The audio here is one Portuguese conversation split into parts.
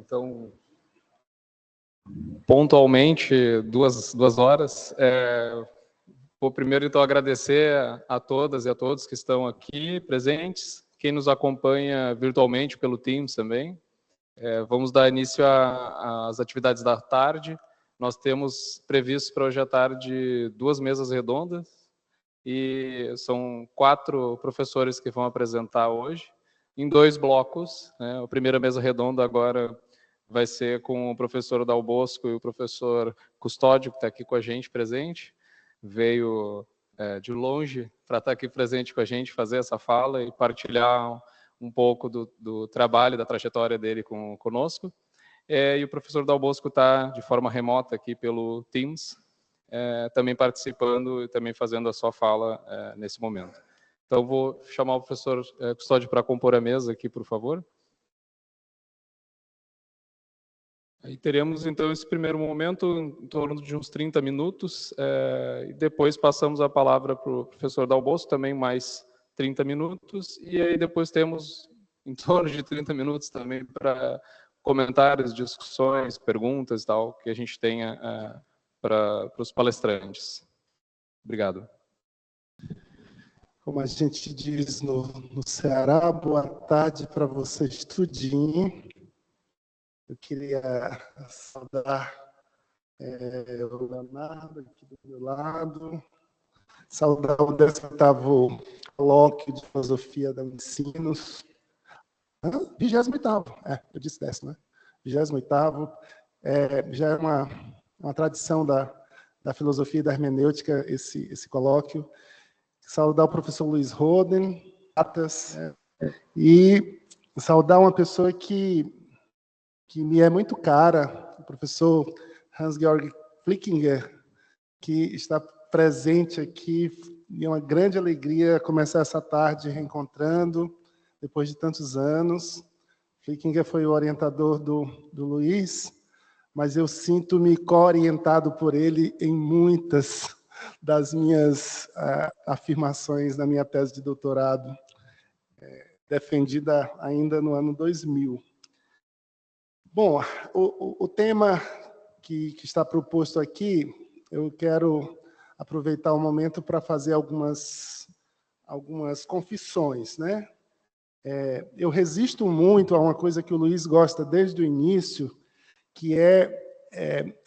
Então, pontualmente, duas horas. Vou primeiro, então, agradecer a todas e a todos que estão aqui presentes, quem nos acompanha virtualmente pelo Teams também. Vamos dar início às atividades da tarde. Nós temos previsto para hoje à tarde 2 mesas redondas, e são 4 professores que vão apresentar hoje, em 2 blocos, né? A primeira mesa redonda agora vai ser com o professor Dal Bosco e o professor Custódio, que está aqui com a gente presente. Veio de longe para estar aqui presente com a gente, fazer essa fala e partilhar um pouco do trabalho, da trajetória dele conosco. E o professor Dal Bosco está de forma remota aqui pelo Teams, também participando e também fazendo a sua fala nesse momento. Então, vou chamar o professor Custódio para compor a mesa aqui, por favor. Aí teremos, então, esse primeiro momento em torno de uns 30 minutos, e depois passamos a palavra para o professor Dal Bosco, também mais 30 minutos, e aí depois temos em torno de 30 minutos também para comentários, discussões, perguntas e tal, que a gente tenha para os palestrantes. Obrigado. Como a gente diz no Ceará, boa tarde para vocês tudinho. Eu queria saudar o Leonardo aqui do meu lado, saudar o 18º colóquio de filosofia da Unicinos, 28º, eu disse 10º, né? 28º, já é uma tradição da filosofia e da hermenêutica esse colóquio. Saudar o professor Luiz Roden, e saudar uma pessoa que me é muito cara, o professor Hans-Georg Flickinger, que está presente aqui, e é uma grande alegria começar essa tarde reencontrando, depois de tantos anos. Flickinger foi o orientador do Luiz, mas eu sinto-me co-orientado por ele em muitas das minhas afirmações na minha tese de doutorado, defendida ainda no ano 2000. Bom, o tema que está proposto aqui, eu quero aproveitar o momento para fazer algumas confissões, né? Eu resisto muito a uma coisa que o Luiz gosta desde o início, que é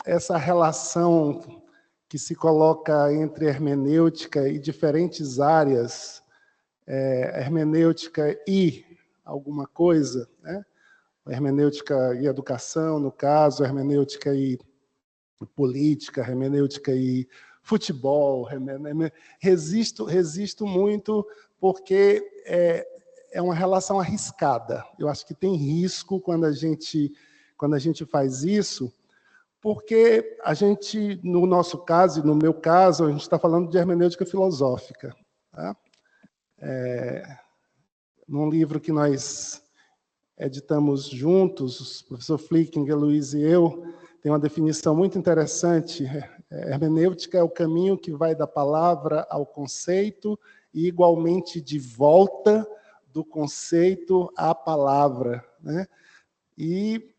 essa relação que se coloca entre hermenêutica e diferentes áreas, hermenêutica e alguma coisa, né? Hermenêutica e educação, no caso, hermenêutica e política, hermenêutica e futebol. Resisto muito porque é uma relação arriscada. Eu acho que tem risco quando a gente faz isso, porque a gente, no nosso caso e no meu caso, a gente está falando de hermenêutica filosófica. Tá? Num livro que nós editamos juntos, o professor Flickinger, Luiz e eu, tem uma definição muito interessante. Hermenêutica é o caminho que vai da palavra ao conceito e, igualmente, de volta do conceito à palavra, né? E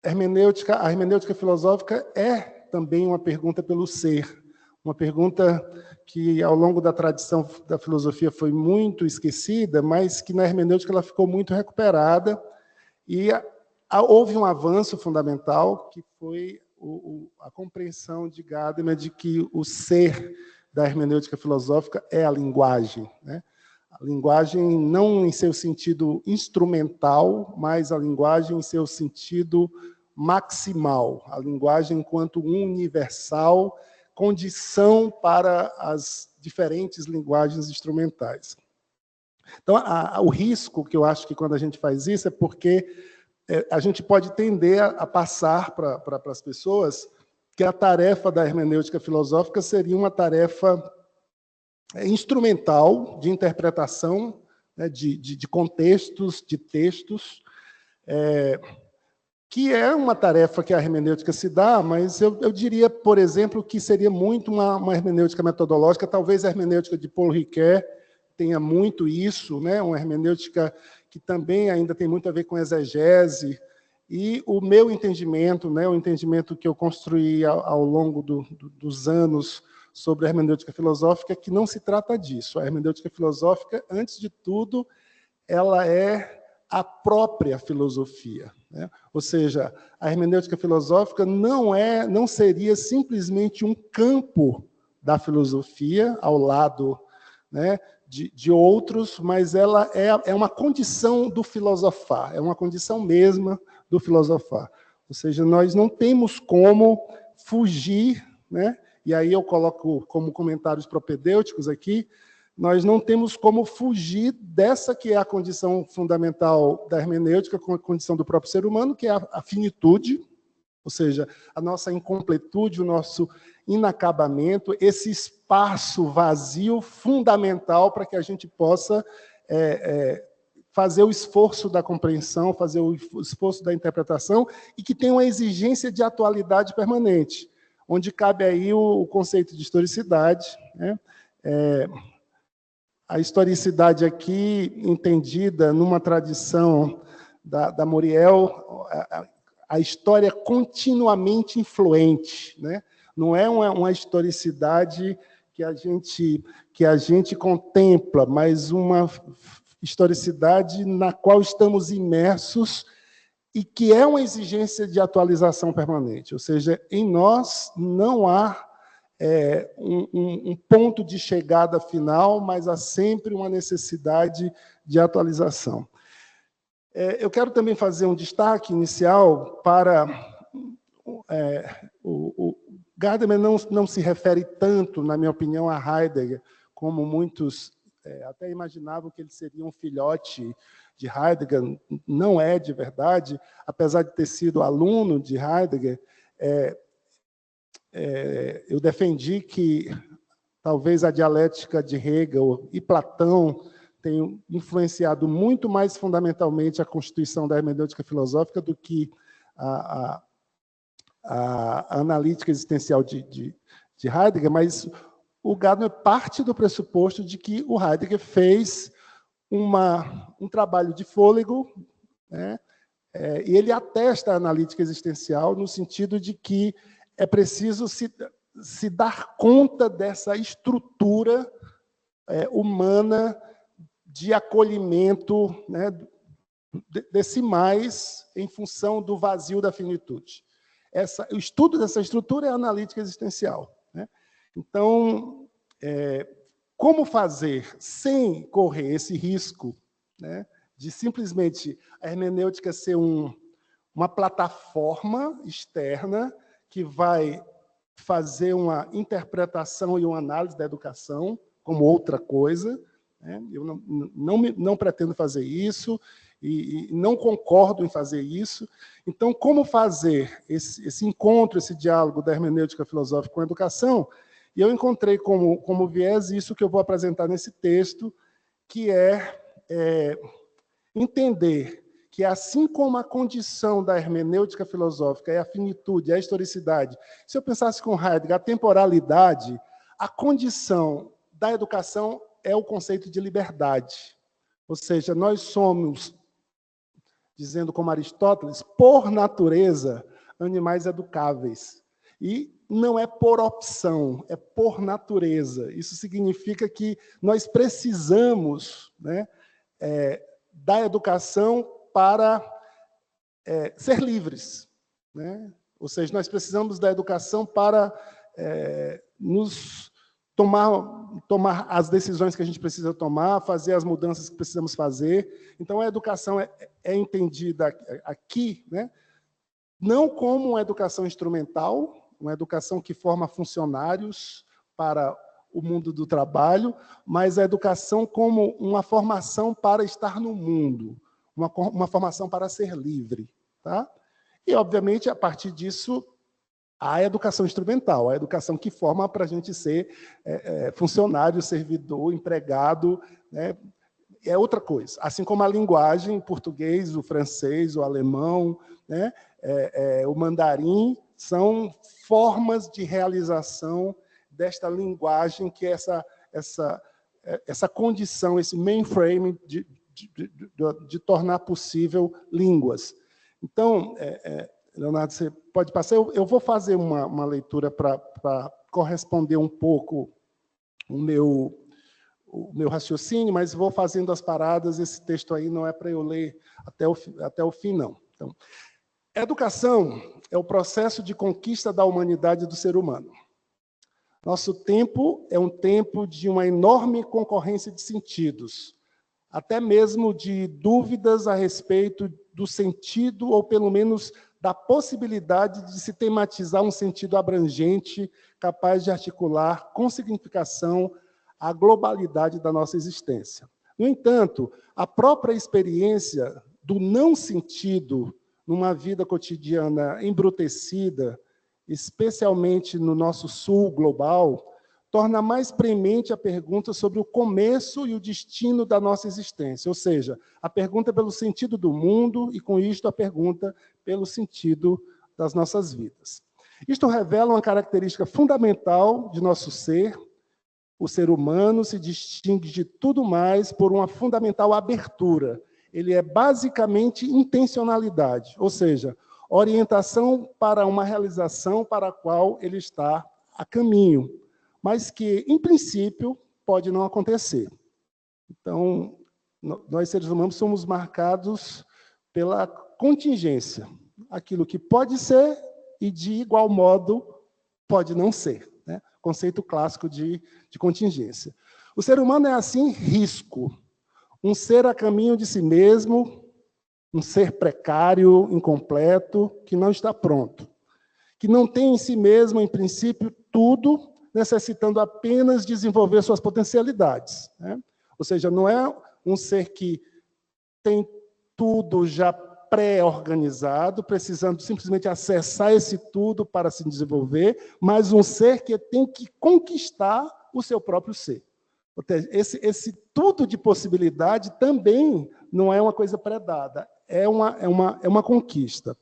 a hermenêutica filosófica é também uma pergunta pelo ser, uma pergunta que, ao longo da tradição da filosofia, foi muito esquecida, mas que, na hermenêutica, ela ficou muito recuperada, e houve um avanço fundamental, que foi a compreensão de Gadamer de que o ser da hermenêutica filosófica é a linguagem, né? A linguagem não em seu sentido instrumental, mas a linguagem em seu sentido maximal, a linguagem enquanto universal, condição para as diferentes linguagens instrumentais. Então, o risco que eu acho que quando a gente faz isso é porque a gente pode tender a passar para as pessoas que a tarefa da hermenêutica filosófica seria uma tarefa instrumental de interpretação, né, de contextos, de textos, que é uma tarefa que a hermenêutica se dá, mas eu diria, por exemplo, que seria muito uma hermenêutica metodológica. Talvez a hermenêutica de Paul Ricoeur tenha muito isso, né, uma hermenêutica que também ainda tem muito a ver com exegese, E o meu entendimento, né, o entendimento que eu construí ao longo dos anos sobre a hermenêutica filosófica, é que não se trata disso. A hermenêutica filosófica, antes de tudo, ela é a própria filosofia, né? Ou seja, a hermenêutica filosófica não seria simplesmente um campo da filosofia ao lado, né, de outros, mas ela é uma condição do filosofar, é uma condição mesma do filosofar. Ou seja, nós não temos como fugir, né? E aí eu coloco como comentários propedêuticos aqui, nós não temos como fugir dessa que é a condição fundamental da hermenêutica, com a condição do próprio ser humano, que é a finitude, ou seja, a nossa incompletude, o nosso inacabamento, esse espaço vazio fundamental para que a gente possa fazer o esforço da compreensão, fazer o esforço da interpretação, e que tem uma exigência de atualidade permanente, onde cabe aí o conceito de historicidade, né? A historicidade aqui, entendida numa tradição da Muriel, a história continuamente influente, né? Não é uma historicidade que a gente contempla, mas uma historicidade na qual estamos imersos e que é uma exigência de atualização permanente. Ou seja, em nós não há um ponto de chegada final, mas há sempre uma necessidade de atualização. Eu quero também fazer um destaque inicial para... o Gadamer não se refere tanto, na minha opinião, a Heidegger, como muitos até imaginavam que ele seria um filhote de Heidegger. Não é de verdade, apesar de ter sido aluno de Heidegger. Eu defendi que talvez a dialética de Hegel e Platão tenham influenciado muito mais fundamentalmente a constituição da hermenêutica filosófica do que a analítica existencial de Heidegger, mas o Gadamer parte do pressuposto de que o Heidegger fez um trabalho de fôlego, né? E ele atesta a analítica existencial no sentido de que é preciso se dar conta dessa estrutura humana de acolhimento, né, desse mais em função do vazio da finitude. O estudo dessa estrutura é a analítica existencial, né? Então, como fazer sem correr esse risco, né, de simplesmente a hermenêutica ser uma plataforma externa que vai fazer uma interpretação e uma análise da educação como outra coisa, né? Eu não pretendo fazer isso e não concordo em fazer isso. Então, como fazer esse encontro, esse diálogo da hermenêutica filosófica com a educação? E eu encontrei como viés isso que eu vou apresentar nesse texto, que é entender que, assim como a condição da hermenêutica filosófica é a finitude, é a historicidade, se eu pensasse com Heidegger, a temporalidade, a condição da educação é o conceito de liberdade. Ou seja, nós somos, dizendo como Aristóteles, por natureza, animais educáveis. E não é por opção, é por natureza. Isso significa que nós precisamos, né, da educação para ser livres, né? Ou seja, nós precisamos da educação para nos tomar as decisões que a gente precisa tomar, fazer as mudanças que precisamos fazer. Então, a educação é entendida aqui, né, não como uma educação instrumental, uma educação que forma funcionários para o mundo do trabalho, mas a educação como uma formação para estar no mundo, uma formação para ser livre, tá? E, obviamente, a partir disso, a educação instrumental, a educação que forma para a gente ser funcionário, servidor, empregado, né? É outra coisa. Assim como a linguagem, o português, o francês, o alemão, né? O mandarim, são formas de realização desta linguagem, que é essa condição, esse mainframe de tornar possível línguas. Então, Leonardo, você pode passar. Eu vou fazer uma leitura para corresponder um pouco o meu raciocínio, mas vou fazendo as paradas. Esse texto aí não é para eu ler até o fim, não. Então, educação é o processo de conquista da humanidade do ser humano. Nosso tempo é um tempo de uma enorme concorrência de sentidos, até mesmo de dúvidas a respeito do sentido, ou pelo menos da possibilidade de se tematizar um sentido abrangente, capaz de articular com significação a globalidade da nossa existência. No entanto, a própria experiência do não sentido numa vida cotidiana embrutecida, especialmente no nosso sul global, torna mais premente a pergunta sobre o começo e o destino da nossa existência, ou seja, a pergunta pelo sentido do mundo e, com isto, a pergunta pelo sentido das nossas vidas. Isto revela uma característica fundamental de nosso ser. O ser humano se distingue de tudo mais por uma fundamental abertura. Ele é basicamente intencionalidade, ou seja, orientação para uma realização para a qual ele está a caminho, mas que, em princípio, pode não acontecer. Então, nós, seres humanos, somos marcados pela contingência. Aquilo que pode ser e, de igual modo, pode não ser. Né? Conceito clássico de contingência. O ser humano é, assim, risco. Um ser a caminho de si mesmo, um ser precário, incompleto, que não está pronto. Que não tem em si mesmo, em princípio, tudo, necessitando apenas desenvolver suas potencialidades. Né? Ou seja, não é um ser que tem tudo já pré-organizado, precisando simplesmente acessar esse tudo para se desenvolver, mas um ser que tem que conquistar o seu próprio ser. Esse tudo de possibilidade também não é uma coisa pré-dada, é uma conquista.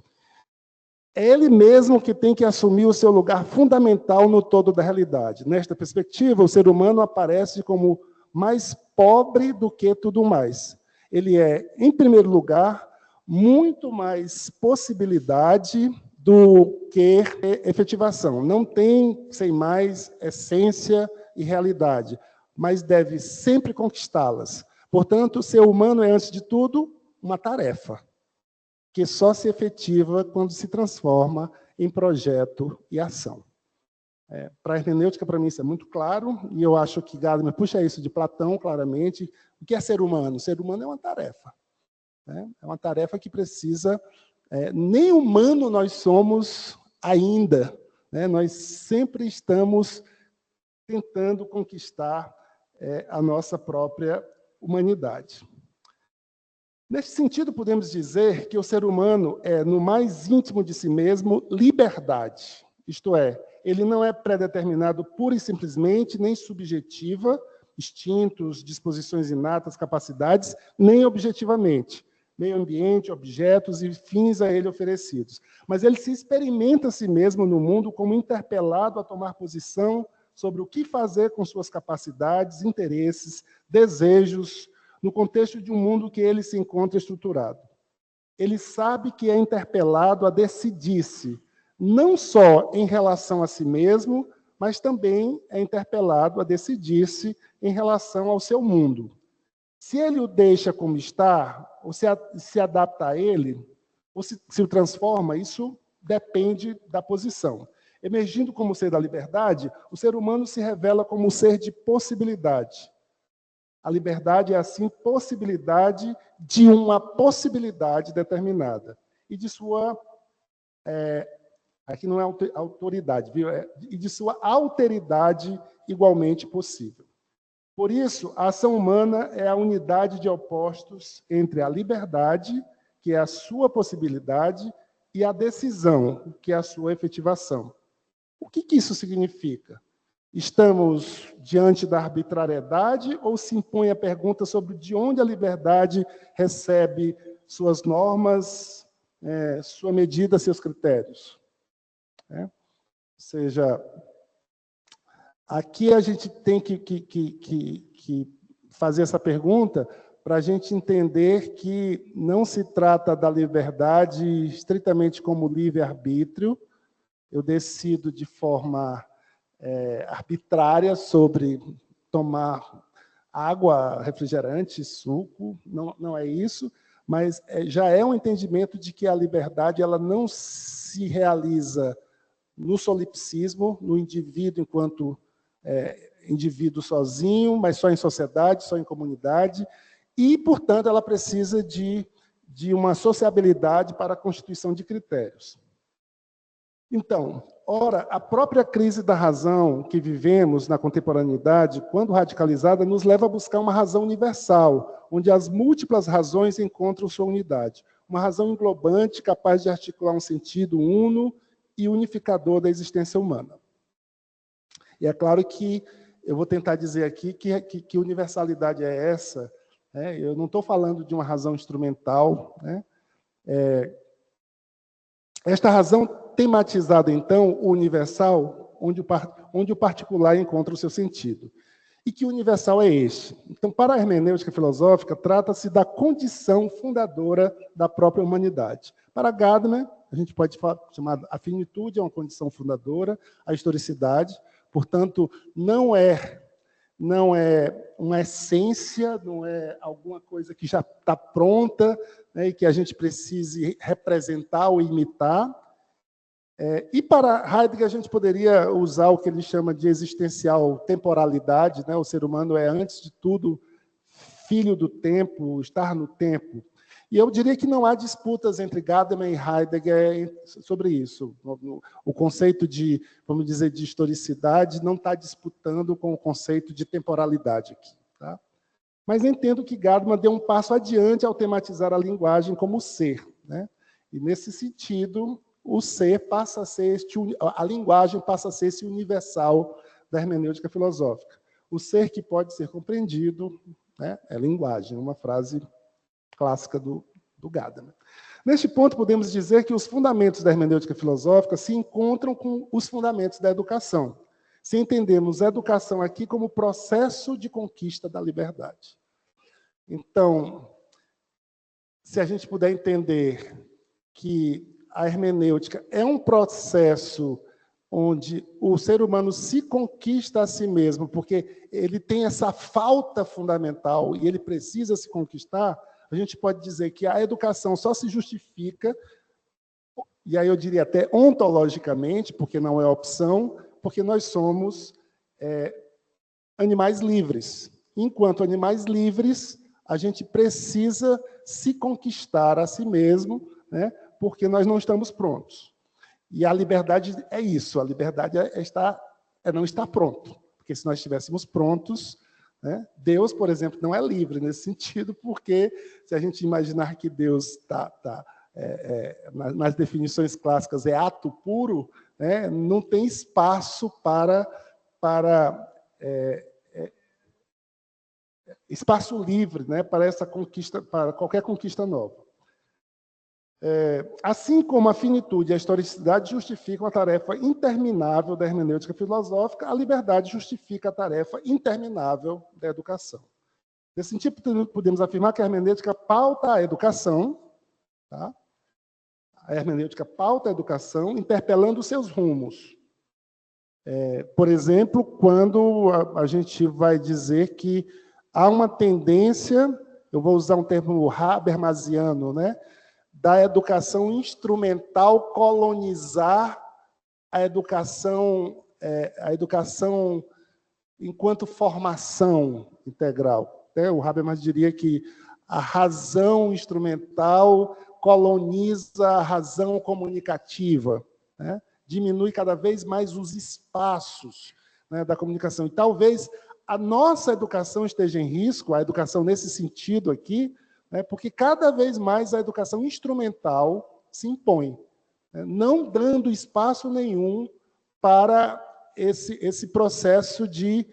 É ele mesmo que tem que assumir o seu lugar fundamental no todo da realidade. Nesta perspectiva, o ser humano aparece como mais pobre do que tudo mais. Ele é, em primeiro lugar, muito mais possibilidade do que efetivação. Não tem, sem mais, essência e realidade, mas deve sempre conquistá-las. Portanto, o ser humano é, antes de tudo, uma tarefa, que só se efetiva quando se transforma em projeto e ação. Para a hermenêutica, para mim, isso é muito claro, e eu acho que Gadamer puxa isso de Platão, claramente. O que é ser humano? Ser humano é uma tarefa. É uma tarefa que precisa... nem humano nós somos ainda. Nós sempre estamos tentando conquistar a nossa própria humanidade. Neste sentido, podemos dizer que o ser humano é, no mais íntimo de si mesmo, liberdade. Isto é, ele não é predeterminado pura e simplesmente, nem subjetiva, instintos, disposições inatas, capacidades, nem objetivamente, meio ambiente, objetos e fins a ele oferecidos. Mas ele se experimenta a si mesmo no mundo como interpelado a tomar posição sobre o que fazer com suas capacidades, interesses, desejos, no contexto de um mundo que ele se encontra estruturado. Ele sabe que é interpelado a decidir-se, não só em relação a si mesmo, mas também é interpelado a decidir-se em relação ao seu mundo. Se ele o deixa como está, ou se adapta a ele, ou se o transforma, isso depende da posição. Emergindo como ser da liberdade, o ser humano se revela como um ser de possibilidade. A liberdade é, assim, possibilidade de uma possibilidade determinada. E de sua... aqui não é autoridade, viu? E de sua alteridade igualmente possível. Por isso, a ação humana é a unidade de opostos entre a liberdade, que é a sua possibilidade, e a decisão, que é a sua efetivação. O que isso significa? Estamos diante da arbitrariedade ou se impõe a pergunta sobre de onde a liberdade recebe suas normas, sua medida, seus critérios? Ou seja, aqui a gente tem que fazer essa pergunta para a gente entender que não se trata da liberdade estritamente como livre-arbítrio. Eu decido de forma arbitrária sobre tomar água, refrigerante, suco, não é isso, mas já é um entendimento de que a liberdade ela não se realiza no solipsismo, no indivíduo enquanto indivíduo sozinho, mas só em sociedade, só em comunidade, e, portanto, ela precisa de uma sociabilidade para a constituição de critérios. Então, ora, a própria crise da razão que vivemos na contemporaneidade, quando radicalizada, nos leva a buscar uma razão universal, onde as múltiplas razões encontram sua unidade. Uma razão englobante, capaz de articular um sentido uno e unificador da existência humana. E é claro que eu vou tentar dizer aqui que universalidade é essa. Eu não estou falando de uma razão instrumental. Esta razão tematizada, então, o universal, onde o particular encontra o seu sentido. E que universal é este? Então, para a hermenêutica filosófica, trata-se da condição fundadora da própria humanidade. Para Gadamer, a gente pode chamar a finitude é uma condição fundadora, a historicidade, portanto, não é uma essência, não é alguma coisa que já está pronta, né, e que a gente precise representar ou imitar. E para Heidegger, a gente poderia usar o que ele chama de existencial temporalidade, né? O ser humano é, antes de tudo, filho do tempo, estar no tempo. E eu diria que não há disputas entre Gadamer e Heidegger sobre isso. O conceito de, vamos dizer, de historicidade não está disputando com o conceito de temporalidade aqui. Tá? Mas entendo que Gadamer deu um passo adiante ao tematizar a linguagem como ser. Né? E, nesse sentido, o ser passa a ser a linguagem passa a ser esse universal da hermenêutica filosófica. O ser que pode ser compreendido, né, é linguagem, uma frase clássica do Gadamer. Neste ponto, podemos dizer que os fundamentos da hermenêutica filosófica se encontram com os fundamentos da educação, se entendemos a educação aqui como processo de conquista da liberdade. Então, se a gente puder entender que a hermenêutica é um processo onde o ser humano se conquista a si mesmo, porque ele tem essa falta fundamental e ele precisa se conquistar, a gente pode dizer que a educação só se justifica, e aí eu diria até ontologicamente, porque não é opção, porque nós somos animais livres. Enquanto animais livres, a gente precisa se conquistar a si mesmo, né, porque nós não estamos prontos. E a liberdade é isso, a liberdade é não estar pronto, porque se nós estivéssemos prontos, né, Deus, por exemplo, não é livre nesse sentido, porque se a gente imaginar que Deus nas definições clássicas é ato puro, né, não tem espaço para espaço livre, né, para essa conquista, para qualquer conquista nova. Assim como a finitude e a historicidade justificam a tarefa interminável da hermenêutica filosófica, a liberdade justifica a tarefa interminável da educação. Nesse sentido, podemos afirmar que a hermenêutica pauta a educação, tá? A hermenêutica pauta a educação, interpelando seus rumos. Por exemplo, quando a gente vai dizer que há uma tendência, eu vou usar um termo habermasiano, né, da educação instrumental colonizar a educação enquanto formação integral. O Habermas diria que a razão instrumental coloniza a razão comunicativa, né? Diminui cada vez mais os espaços, né, da comunicação. E talvez a nossa educação esteja em risco, a educação nesse sentido aqui, porque cada vez mais a educação instrumental se impõe, não dando espaço nenhum para esse processo de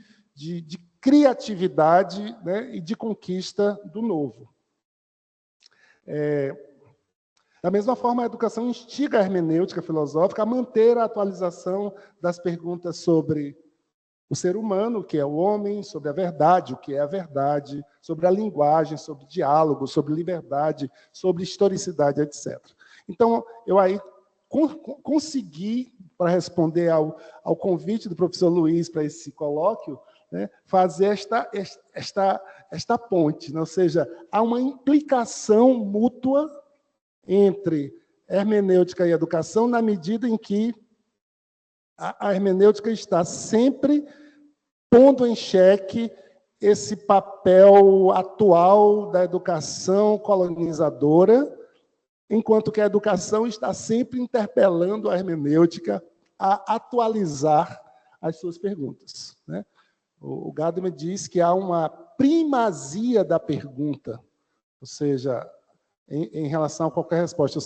criatividade, né, e de conquista do novo. Da mesma forma, a educação instiga a hermenêutica filosófica a manter a atualização das perguntas sobre o ser humano, que é o homem, sobre a verdade, o que é a verdade, sobre a linguagem, sobre diálogo, sobre liberdade, sobre historicidade, etc. Então, eu aí consegui, para responder ao convite do professor Luiz para esse colóquio, né, fazer esta ponte, né? Ou seja, há uma implicação mútua entre hermenêutica e educação, na medida em que a hermenêutica está sempre pondo em xeque esse papel atual da educação colonizadora, enquanto que a educação está sempre interpelando a hermenêutica a atualizar as suas perguntas, né? O Gadamer diz que há uma primazia da pergunta, ou seja, em relação a qualquer resposta.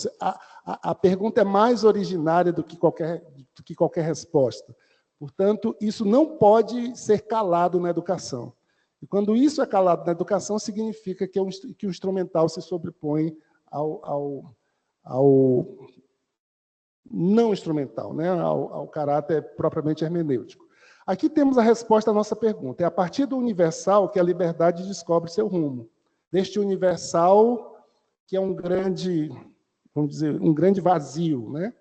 A pergunta é mais originária do que qualquer resposta. Portanto, isso não pode ser calado na educação. E quando isso é calado na educação, significa que o instrumental se sobrepõe ao não instrumental, né? ao caráter propriamente hermenêutico. Aqui temos a resposta à nossa pergunta. É a partir do universal que a liberdade descobre seu rumo. Deste universal, que é um grande, vamos dizer, um grande vazio, né?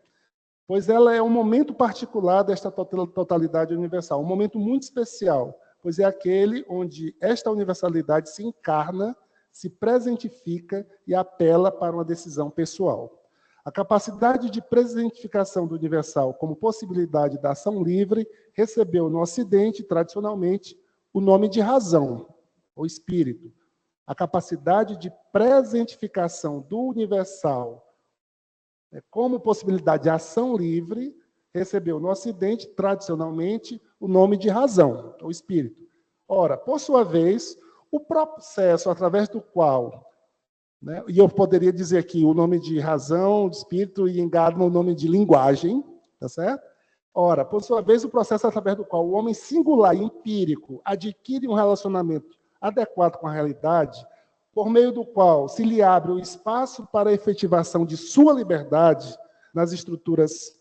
Pois ela é um momento particular desta totalidade universal, um momento muito especial, pois é aquele onde esta universalidade se encarna, se presentifica e apela para uma decisão pessoal. A capacidade de presentificação do universal como possibilidade da ação livre recebeu no Ocidente, tradicionalmente, o nome de razão, ou espírito. A capacidade de presentificação do universal como possibilidade de ação livre recebeu no Ocidente, tradicionalmente, o nome de razão, ou espírito. Ora, por sua vez, o processo através do qual, né, e eu poderia dizer aqui o nome de razão, de espírito, e em Gadamer o nome de linguagem, tá certo? Ora, por sua vez, o processo através do qual o homem singular e empírico adquire um relacionamento adequado com a realidade, por meio do qual se lhe abre o espaço para a efetivação de sua liberdade nas estruturas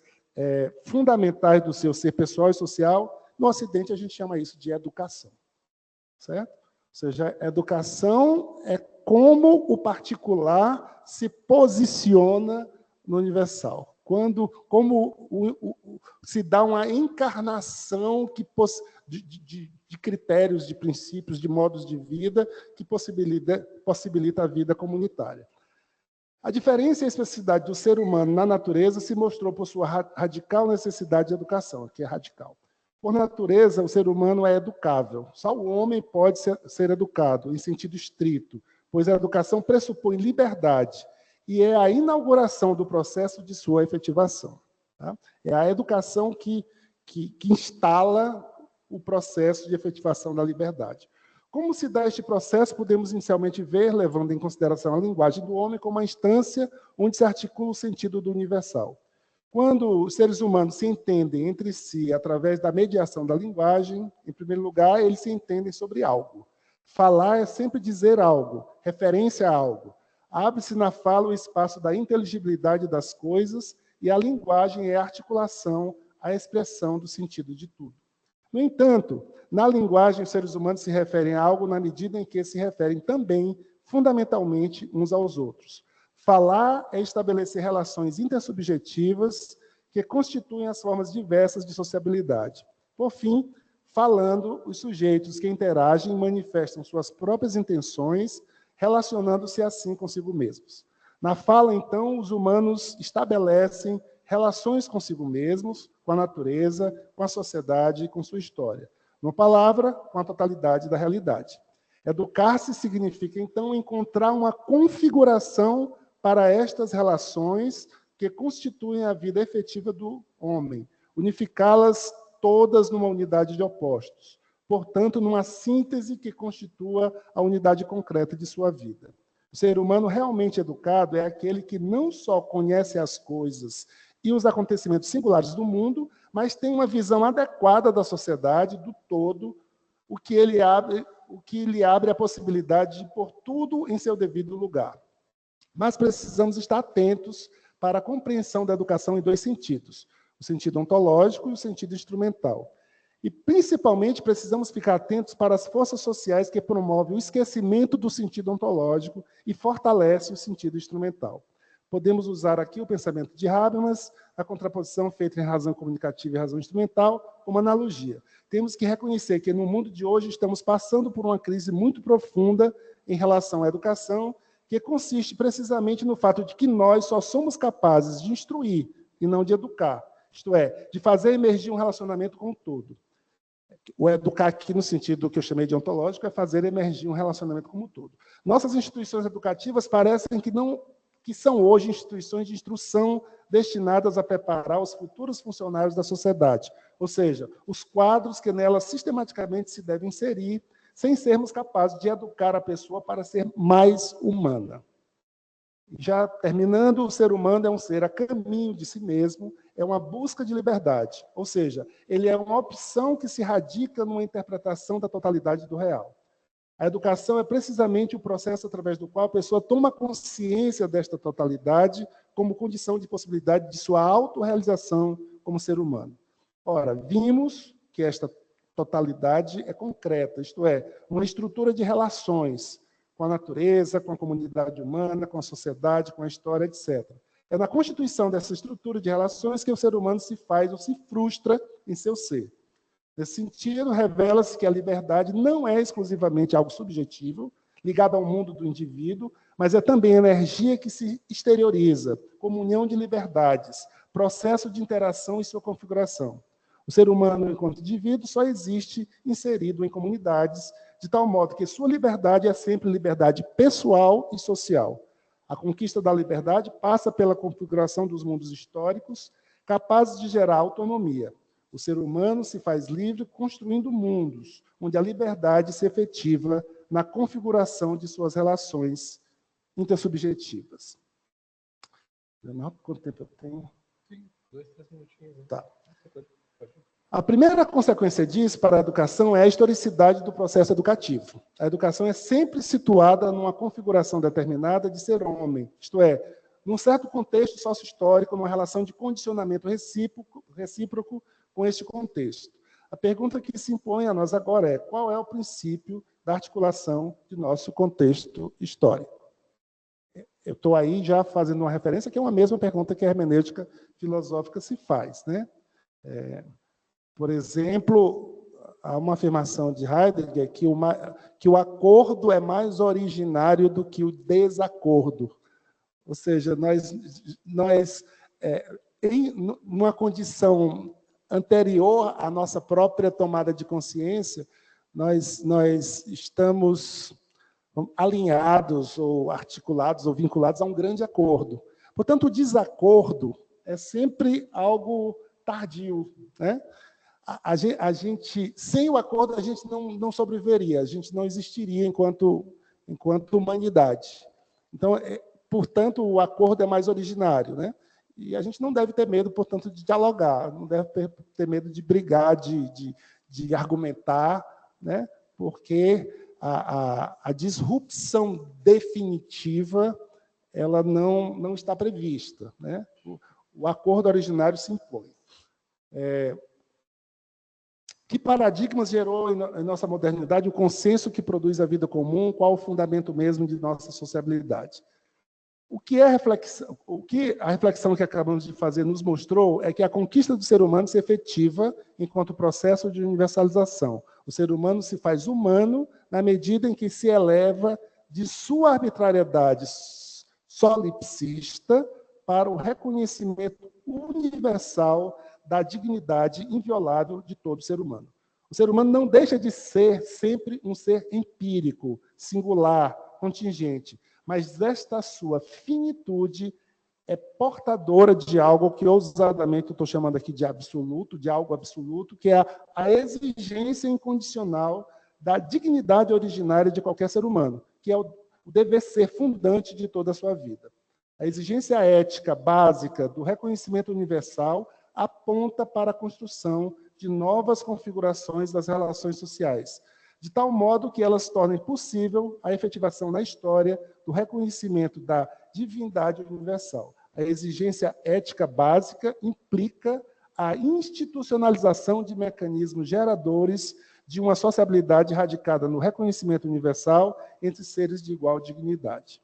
fundamentais do seu ser pessoal e social, no Ocidente a gente chama isso de educação. Certo? Ou seja, educação é como o particular se posiciona no universal. Como se dá uma encarnação de critérios, de princípios, de modos de vida que possibilita a vida comunitária. A diferença e a especificidade do ser humano na natureza se mostrou por sua radical necessidade de educação, que é radical. Por natureza, o ser humano é educável. Só o homem pode ser educado, em sentido estrito, pois a educação pressupõe liberdade e é a inauguração do processo de sua efetivação. Tá? É a educação que instala o processo de efetivação da liberdade. Como se dá este processo, podemos inicialmente ver, levando em consideração a linguagem do homem, como a instância onde se articula o sentido do universal. Quando os seres humanos se entendem entre si através da mediação da linguagem, em primeiro lugar, eles se entendem sobre algo. Falar é sempre dizer algo, referência a algo. Abre-se na fala o espaço da inteligibilidade das coisas e a linguagem é a articulação, a expressão do sentido de tudo. No entanto, na linguagem, os seres humanos se referem a algo na medida em que se referem também, fundamentalmente, uns aos outros. Falar é estabelecer relações intersubjetivas que constituem as formas diversas de sociabilidade. Por fim, falando, os sujeitos que interagem manifestam suas próprias intenções, relacionando-se assim consigo mesmos. Na fala, então, os humanos estabelecem relações consigo mesmos, com a natureza, com a sociedade e com sua história. Na palavra, com a totalidade da realidade. Educar-se significa, então, encontrar uma configuração para estas relações que constituem a vida efetiva do homem, unificá-las todas numa unidade de opostos, portanto, numa síntese que constitua a unidade concreta de sua vida. O ser humano realmente educado é aquele que não só conhece as coisas e os acontecimentos singulares do mundo, mas tem uma visão adequada da sociedade, do todo, o que lhe abre a possibilidade de pôr tudo em seu devido lugar. Mas precisamos estar atentos para a compreensão da educação em dois sentidos, o sentido ontológico e o sentido instrumental. E, principalmente, precisamos ficar atentos para as forças sociais que promovem o esquecimento do sentido ontológico e fortalecem o sentido instrumental. Podemos usar aqui o pensamento de Habermas, a contraposição feita em razão comunicativa e razão instrumental, como analogia. Temos que reconhecer que, no mundo de hoje, estamos passando por uma crise muito profunda em relação à educação, que consiste precisamente no fato de que nós só somos capazes de instruir e não de educar, isto é, de fazer emergir um relacionamento com o todo. O educar aqui, no sentido que eu chamei de ontológico, é fazer emergir um relacionamento como um todo. Nossas instituições educativas parecem que são hoje instituições de instrução destinadas a preparar os futuros funcionários da sociedade, ou seja, os quadros que nelas sistematicamente se devem inserir, sem sermos capazes de educar a pessoa para ser mais humana. Já terminando, o ser humano é um ser a caminho de si mesmo, é uma busca de liberdade, ou seja, ele é uma opção que se radica numa interpretação da totalidade do real. A educação é precisamente o processo através do qual a pessoa toma consciência desta totalidade como condição de possibilidade de sua autorrealização como ser humano. Ora, vimos que esta totalidade é concreta, isto é, uma estrutura de relações com a natureza, com a comunidade humana, com a sociedade, com a história, etc. É na constituição dessa estrutura de relações que o ser humano se faz ou se frustra em seu ser. Nesse sentido, revela-se que a liberdade não é exclusivamente algo subjetivo, ligado ao mundo do indivíduo, mas é também energia que se exterioriza, comunhão de liberdades, processo de interação e sua configuração. O ser humano, enquanto indivíduo, só existe inserido em comunidades, de tal modo que sua liberdade é sempre liberdade pessoal e social. A conquista da liberdade passa pela configuração dos mundos históricos, capazes de gerar autonomia. O ser humano se faz livre construindo mundos, onde a liberdade se efetiva na configuração de suas relações intersubjetivas. Quanto tempo eu tenho? Sim, 2, 3 minutinhos. Tá. A primeira consequência disso para a educação é a historicidade do processo educativo. A educação é sempre situada numa configuração determinada de ser homem, isto é, num certo contexto sócio-histórico, numa relação de condicionamento recíproco com este contexto. A pergunta que se impõe a nós agora é: qual é o princípio da articulação de nosso contexto histórico? Eu estou aí já fazendo uma referência que é uma mesma pergunta que a hermenêutica filosófica se faz, né? Por exemplo, há uma afirmação de Heidegger que o acordo é mais originário do que o desacordo. Ou seja, em uma condição anterior à nossa própria tomada de consciência, nós estamos alinhados, ou articulados, ou vinculados a um grande acordo. Portanto, o desacordo é sempre algo tardio, né? A gente, sem o acordo, a gente não sobreviveria, a gente não existiria enquanto humanidade. Então, portanto, o acordo é mais originário, né? E a gente não deve ter medo, portanto, de dialogar, não deve ter medo de brigar, de argumentar, né? Porque a disrupção definitiva ela não está prevista, né? O acordo originário se impõe. Que paradigmas gerou em nossa modernidade o consenso que produz a vida comum? Qual o fundamento mesmo de nossa sociabilidade? O que a reflexão que acabamos de fazer nos mostrou é que a conquista do ser humano se efetiva enquanto processo de universalização. O ser humano se faz humano na medida em que se eleva de sua arbitrariedade solipsista para o reconhecimento universal da dignidade inviolável de todo ser humano. O ser humano não deixa de ser sempre um ser empírico, singular, contingente, mas esta sua finitude é portadora de algo que ousadamente eu estou chamando aqui de absoluto, de algo absoluto, que é a exigência incondicional da dignidade originária de qualquer ser humano, que é o dever ser fundante de toda a sua vida. A exigência ética básica do reconhecimento universal aponta para a construção de novas configurações das relações sociais, de tal modo que elas tornem possível a efetivação na história do reconhecimento da divindade universal. A exigência ética básica implica a institucionalização de mecanismos geradores de uma sociabilidade radicada no reconhecimento universal entre seres de igual dignidade.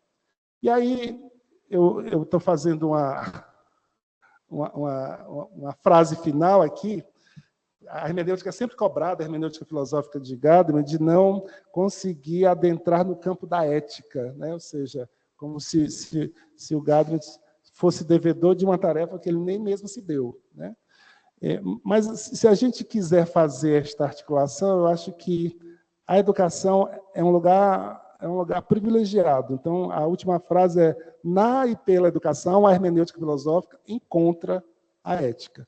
E aí, eu estou fazendo uma frase final aqui. A hermenêutica é sempre cobrada, a hermenêutica filosófica de Gadamer, de não conseguir adentrar no campo da ética, né? Ou seja, como se o Gadamer fosse devedor de uma tarefa que ele nem mesmo se deu, né? Mas, se a gente quiser fazer esta articulação, eu acho que a educação é um lugar privilegiado. Então, a última frase é: na e pela educação, a hermenêutica filosófica encontra a ética.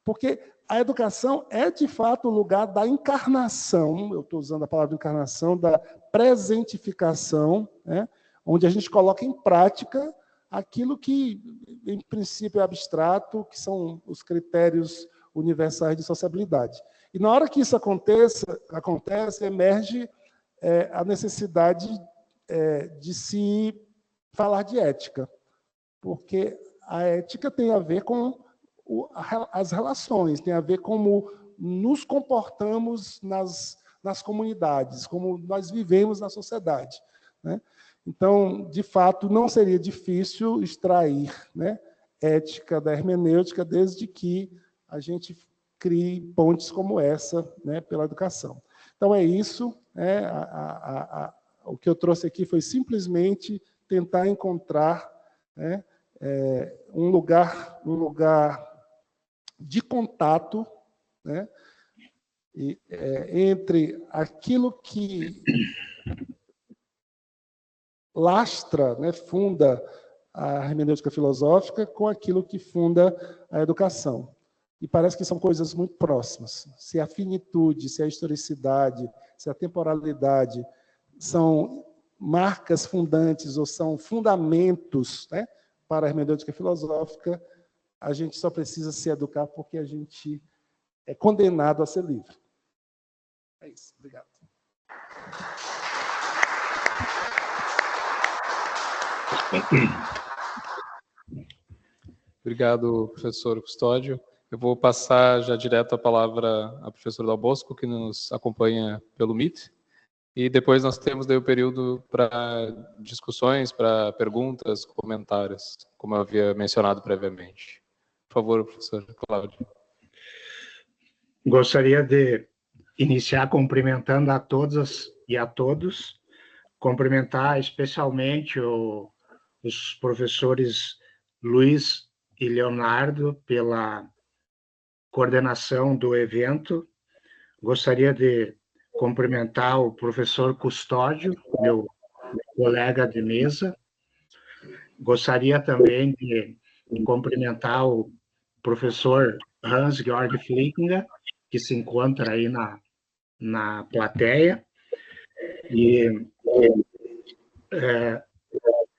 Porque a educação é, de fato, o lugar da encarnação, eu estou usando a palavra encarnação, da presentificação, né, onde a gente coloca em prática aquilo que, em princípio, é abstrato, que são os critérios universais de sociabilidade. E, na hora que isso acontece, emerge a necessidade de se falar de ética, porque a ética tem a ver com as relações, tem a ver como nos comportamos nas comunidades, como nós vivemos na sociedade, né? Então, de fato, não seria difícil extrair, né, ética da hermenêutica, desde que a gente crie pontes como essa, né, pela educação. Então, é isso. O que eu trouxe aqui foi simplesmente tentar encontrar, né, um lugar de contato, né, entre aquilo que lastra, né, funda a hermenêutica filosófica com aquilo que funda a educação. E parece que são coisas muito próximas. Se a finitude, se a historicidade, se a temporalidade são marcas fundantes ou são fundamentos, né, para a hermenêutica filosófica, a gente só precisa se educar porque a gente é condenado a ser livre. É isso. Obrigado. Obrigado, professor Custódio. Eu vou passar já direto a palavra à professora Dal Bosco, que nos acompanha pelo Meet, e depois nós temos daí o período para discussões, para perguntas, comentários, como eu havia mencionado previamente. Por favor, professor Cláudio. Gostaria de iniciar cumprimentando a todas e a todos, cumprimentar especialmente os professores Luiz e Leonardo pela coordenação do evento. Gostaria de cumprimentar o professor Custódio, meu colega de mesa. Gostaria também de cumprimentar o professor Hans-Georg Flickinger, que se encontra aí na plateia. E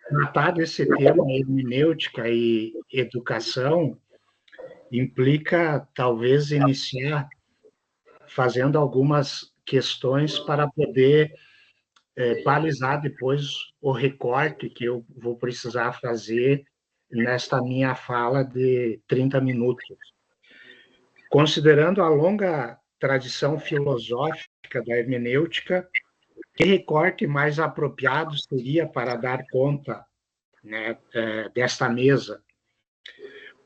tratar desse tema, hermenêutica e educação, implica, talvez, iniciar fazendo algumas questões para poder balizar depois o recorte que eu vou precisar fazer nesta minha fala de 30 minutos. Considerando a longa tradição filosófica da hermenêutica, que recorte mais apropriado seria para dar conta, né, desta mesa?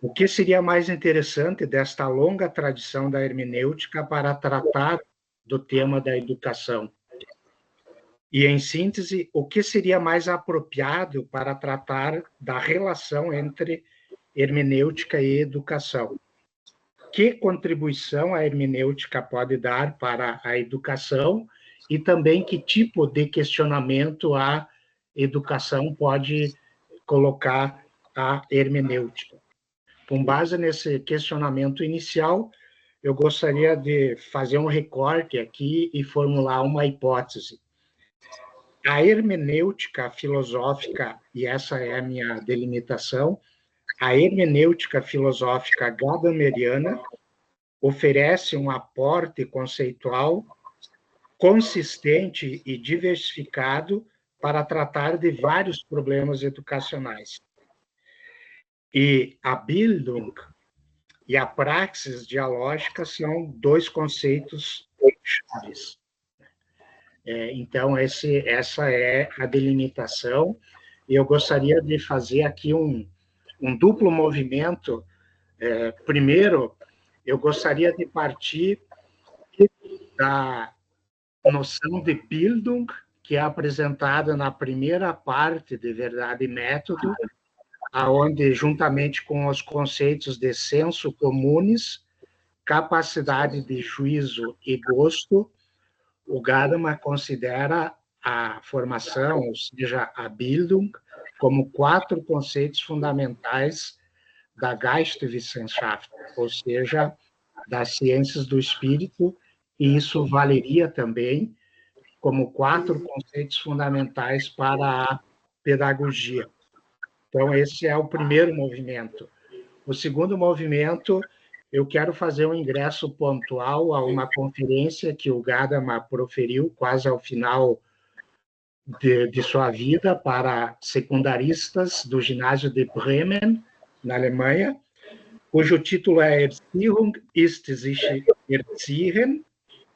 O que seria mais interessante desta longa tradição da hermenêutica para tratar do tema da educação? E, em síntese, o que seria mais apropriado para tratar da relação entre hermenêutica e educação? Que contribuição a hermenêutica pode dar para a educação e também que tipo de questionamento a educação pode colocar à hermenêutica? Com base nesse questionamento inicial, eu gostaria de fazer um recorte aqui e formular uma hipótese. A hermenêutica filosófica, e essa é a minha delimitação, a hermenêutica filosófica gadameriana oferece um aporte conceitual consistente e diversificado para tratar de vários problemas educacionais. E a Bildung e a praxis dialógica são dois conceitos chaves. Então, essa é a delimitação, e eu gostaria de fazer aqui um duplo movimento. Primeiro, eu gostaria de partir da noção de Bildung, que é apresentada na primeira parte de Verdade e Método, aonde, juntamente com os conceitos de senso comunes, capacidade de juízo e gosto, o Gadamer considera a formação, ou seja, a Bildung, como 4 conceitos fundamentais da Geisteswissenschaft, ou seja, das ciências do espírito, e isso valeria também como 4 conceitos fundamentais para a pedagogia. Então, esse é o primeiro movimento. O segundo movimento, eu quero fazer um ingresso pontual a uma conferência que o Gadamer proferiu quase ao final de sua vida para secundaristas do ginásio de Bremen, na Alemanha, cujo título é Erziehung ist sich erziehen,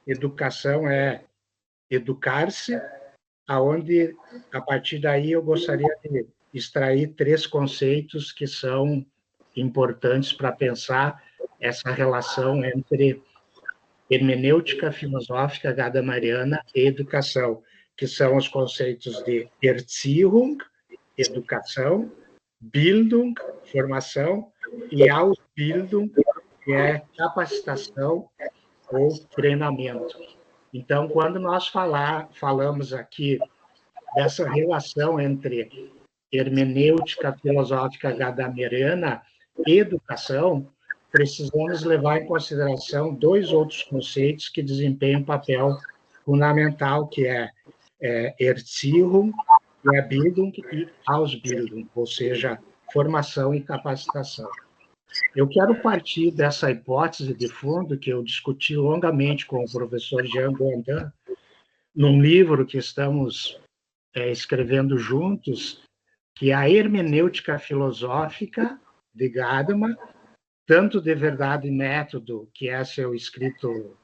educação é educar-se, aonde, a partir daí, eu gostaria de extrair 3 conceitos que são importantes para pensar essa relação entre hermenêutica filosófica gadameriana e educação, que são os conceitos de Erziehung, educação, Bildung, formação, e Ausbildung, que é capacitação ou treinamento. Então, quando nós falamos aqui dessa relação entre hermenêutica filosófica gadameriana e educação, precisamos levar em consideração 2 outros conceitos que desempenham um papel fundamental, que é Erziehung, que é Bildung, e Ausbildung, ou seja, formação e capacitação. Eu quero partir dessa hipótese de fundo que eu discuti longamente com o professor Jean Gondin, num livro que estamos escrevendo juntos, que é a hermenêutica filosófica de Gadamer, tanto de Verdade e Método, que é seu escrito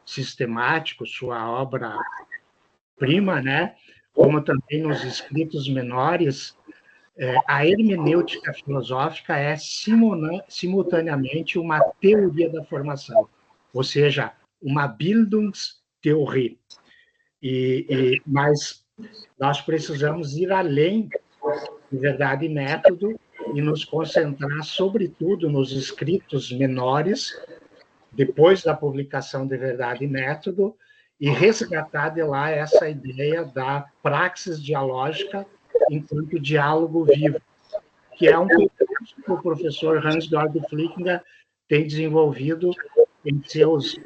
sistemático, sua obra-prima, né? Como também nos escritos menores, a hermenêutica filosófica é simultaneamente uma teoria da formação, ou seja, uma Bildungstheorie. Mas nós precisamos ir além de Verdade e Método e nos concentrar, sobretudo, nos escritos menores, depois da publicação de Verdade e Método, e resgatar de lá essa ideia da praxis dialógica enquanto diálogo vivo, que é um conceito que o professor Hans-Georg Flickinger tem desenvolvido em seus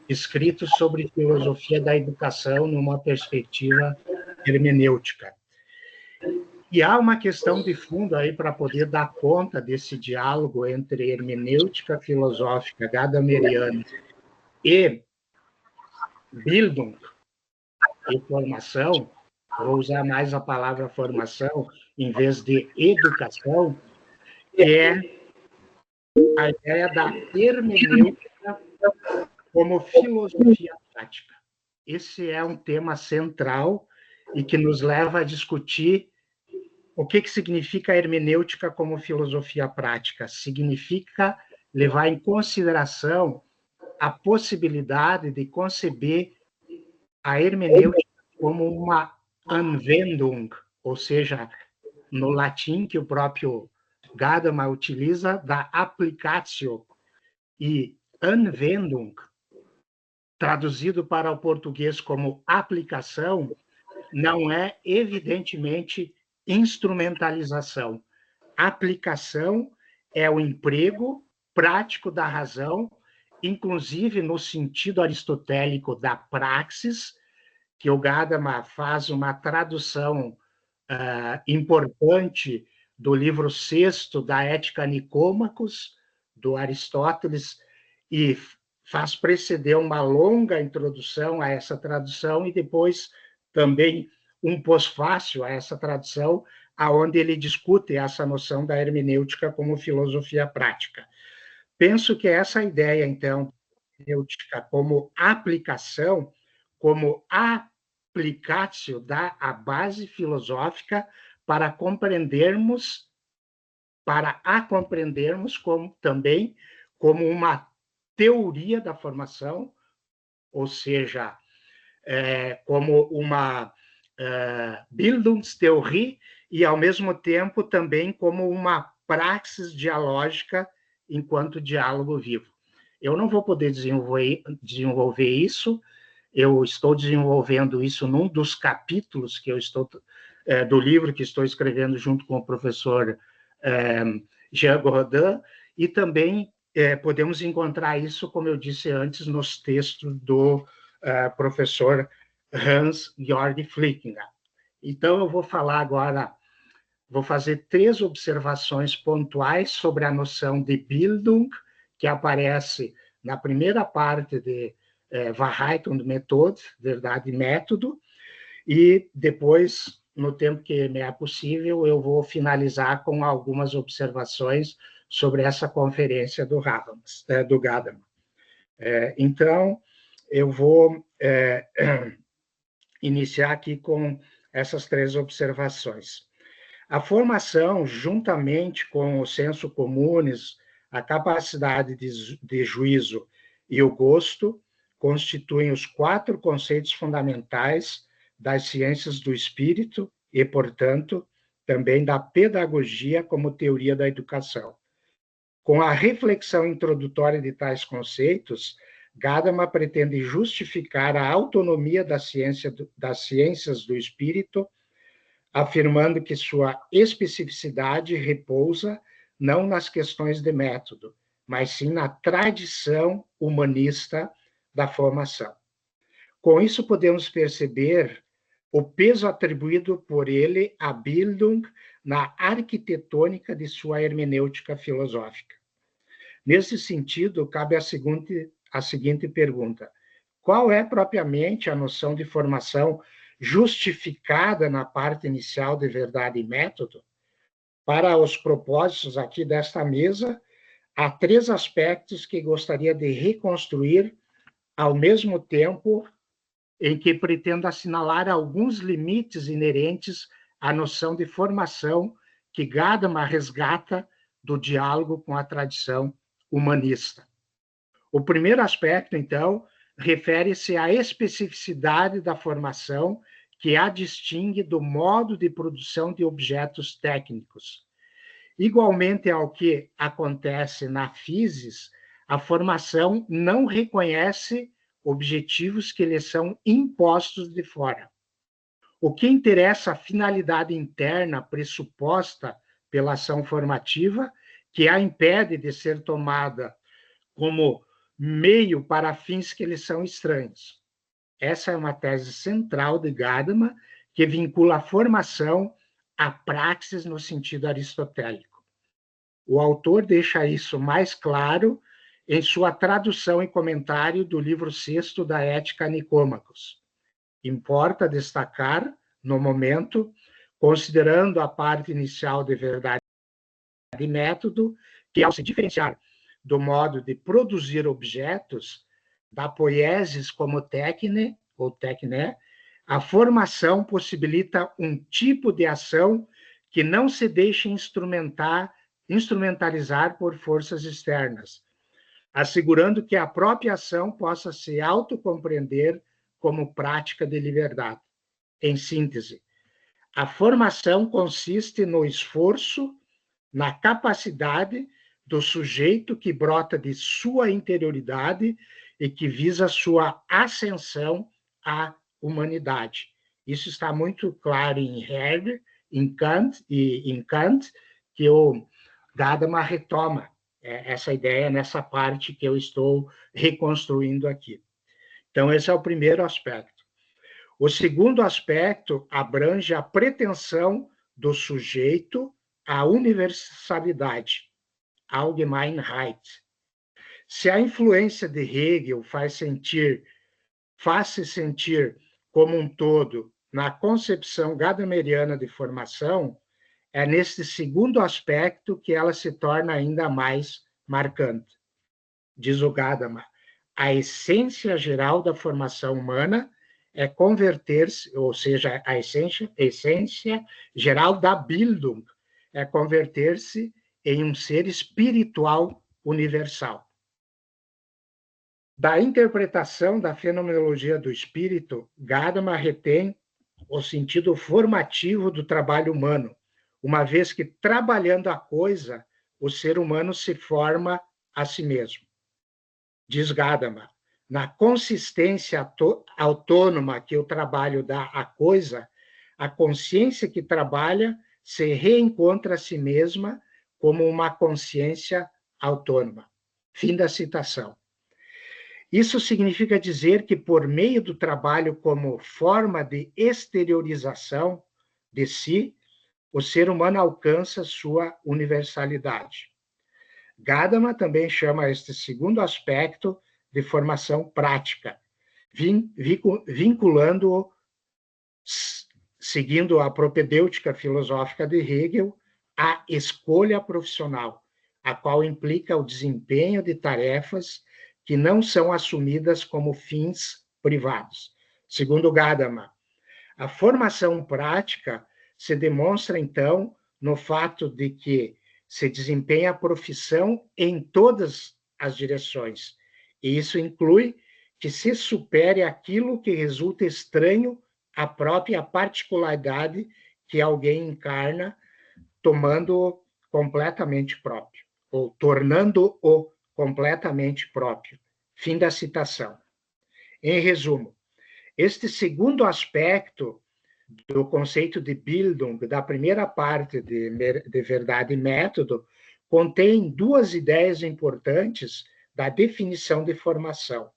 escritos sobre filosofia da educação numa perspectiva hermenêutica. E há uma questão de fundo aí para poder dar conta desse diálogo entre hermenêutica filosófica gadameriana e Bildung e formação. Vou usar mais a palavra formação em vez de educação, é a ideia da hermenêutica como filosofia prática. Esse é um tema central e que nos leva a discutir o que significa a hermenêutica como filosofia prática. Significa levar em consideração a possibilidade de conceber a hermenêutica como uma Anwendung, ou seja, no latim que o próprio Gadamer utiliza, da applicatio, e Anwendung, traduzido para o português como aplicação, não é, evidentemente, instrumentalização. Aplicação é o emprego prático da razão, inclusive no sentido aristotélico da praxis, que o Gadamer faz uma tradução importante do livro 6º da Ética Nicômacos, do Aristóteles, e faz preceder uma longa introdução a essa tradução e depois também um pós-fácil a essa tradução, aonde ele discute essa noção da hermenêutica como filosofia prática. penso que essa ideia, então, hermenêutica como aplicação, como aplicatio, dá a base filosófica para compreendermos, para a compreendermos como, também como uma teoria da formação, ou seja, como uma Bildungstheorie, e, ao mesmo tempo, também como uma praxis dialógica enquanto diálogo vivo. Eu não vou poder desenvolver isso, eu estou desenvolvendo isso num dos capítulos que eu estou do livro que estou escrevendo junto com o professor Jean Godin, e também podemos encontrar isso, como eu disse antes, nos textos do professor Hans-Georg Flickinger. Então, eu vou falar agora, vou fazer 3 observações pontuais sobre a noção de Bildung, que aparece na primeira parte de Wahrheit und Methode, verdade e método, e depois, no tempo que me é possível, eu vou finalizar com algumas observações sobre essa conferência do Gadamer. Então, eu vou iniciar aqui com essas 3 observações. A formação, juntamente com o senso comunis, a capacidade de juízo e o gosto, constituem os 4 conceitos fundamentais das ciências do espírito e, portanto, também da pedagogia como teoria da educação. Com a reflexão introdutória de tais conceitos, Gadamer pretende justificar a autonomia das ciências do espírito, afirmando que sua especificidade repousa não nas questões de método, mas sim na tradição humanista da formação. Com isso, podemos perceber o peso atribuído por ele à Bildung na arquitetônica de sua hermenêutica filosófica. Nesse sentido, cabe a seguinte pergunta: qual é propriamente a noção de formação justificada na parte inicial de verdade e método? Para os propósitos aqui desta mesa, há 3 aspectos que gostaria de reconstruir ao mesmo tempo em que pretendo assinalar alguns limites inerentes à noção de formação que Gadamer resgata do diálogo com a tradição humanista. O primeiro aspecto, então, refere-se à especificidade da formação que a distingue do modo de produção de objetos técnicos. Igualmente ao que acontece na physis, a formação não reconhece objetivos que lhe são impostos de fora. O que interessa a finalidade interna pressuposta pela ação formativa, que a impede de ser tomada como meio para fins que lhe são estranhos. Essa é uma tese central de Gadamer, que vincula a formação à praxis no sentido aristotélico. O autor deixa isso mais claro em sua tradução e comentário do livro 6º da Ética Nicômacos. Importa destacar, no momento, considerando a parte inicial de verdade e método, que ao se diferenciar do modo de produzir objetos, da poiesis como técne, ou tecné, a formação possibilita um tipo de ação que não se deixa instrumentalizar por forças externas, assegurando que a própria ação possa se autocompreender como prática de liberdade. Em síntese, a formação consiste no esforço, na capacidade do sujeito que brota de sua interioridade e que visa sua ascensão à humanidade. Isso está muito claro em Hegel, em Kant, que o Gadamer retoma essa ideia nessa parte que eu estou reconstruindo aqui. Então, esse é o primeiro aspecto. O segundo aspecto abrange a pretensão do sujeito à universalidade, Allgemeinheit. Se a influência de Hegel faz-se sentir como um todo na concepção gadameriana de formação, é nesse segundo aspecto que ela se torna ainda mais marcante. diz o Gadamer, a essência geral da formação humana é converter-se, ou seja, a essência geral da Bildung é converter-se em um ser espiritual universal. Da interpretação da fenomenologia do espírito, Gadamer retém o sentido formativo do trabalho humano, uma vez que, trabalhando a coisa, o ser humano se forma a si mesmo. Diz Gadamer, na consistência autônoma que o trabalho dá à coisa, a consciência que trabalha se reencontra a si mesma como uma consciência autônoma. Fim da citação. Isso significa dizer que, por meio do trabalho como forma de exteriorização de si, o ser humano alcança sua universalidade. Gadamer também chama este segundo aspecto de formação prática, vinculando-o, seguindo a propedêutica filosófica de Hegel, à escolha profissional, a qual implica o desempenho de tarefas que não são assumidas como fins privados. Segundo Gadamer, a formação prática se demonstra, então, no fato de que se desempenha a profissão em todas as direções. E isso inclui que se supere aquilo que resulta estranho à própria particularidade que alguém encarna, tomando-o completamente próprio, ou tornando-o completamente próprio. Fim da citação. Em resumo, este segundo aspecto do conceito de Bildung, da primeira parte de Verdade e Método, contém duas ideias importantes da definição de formação.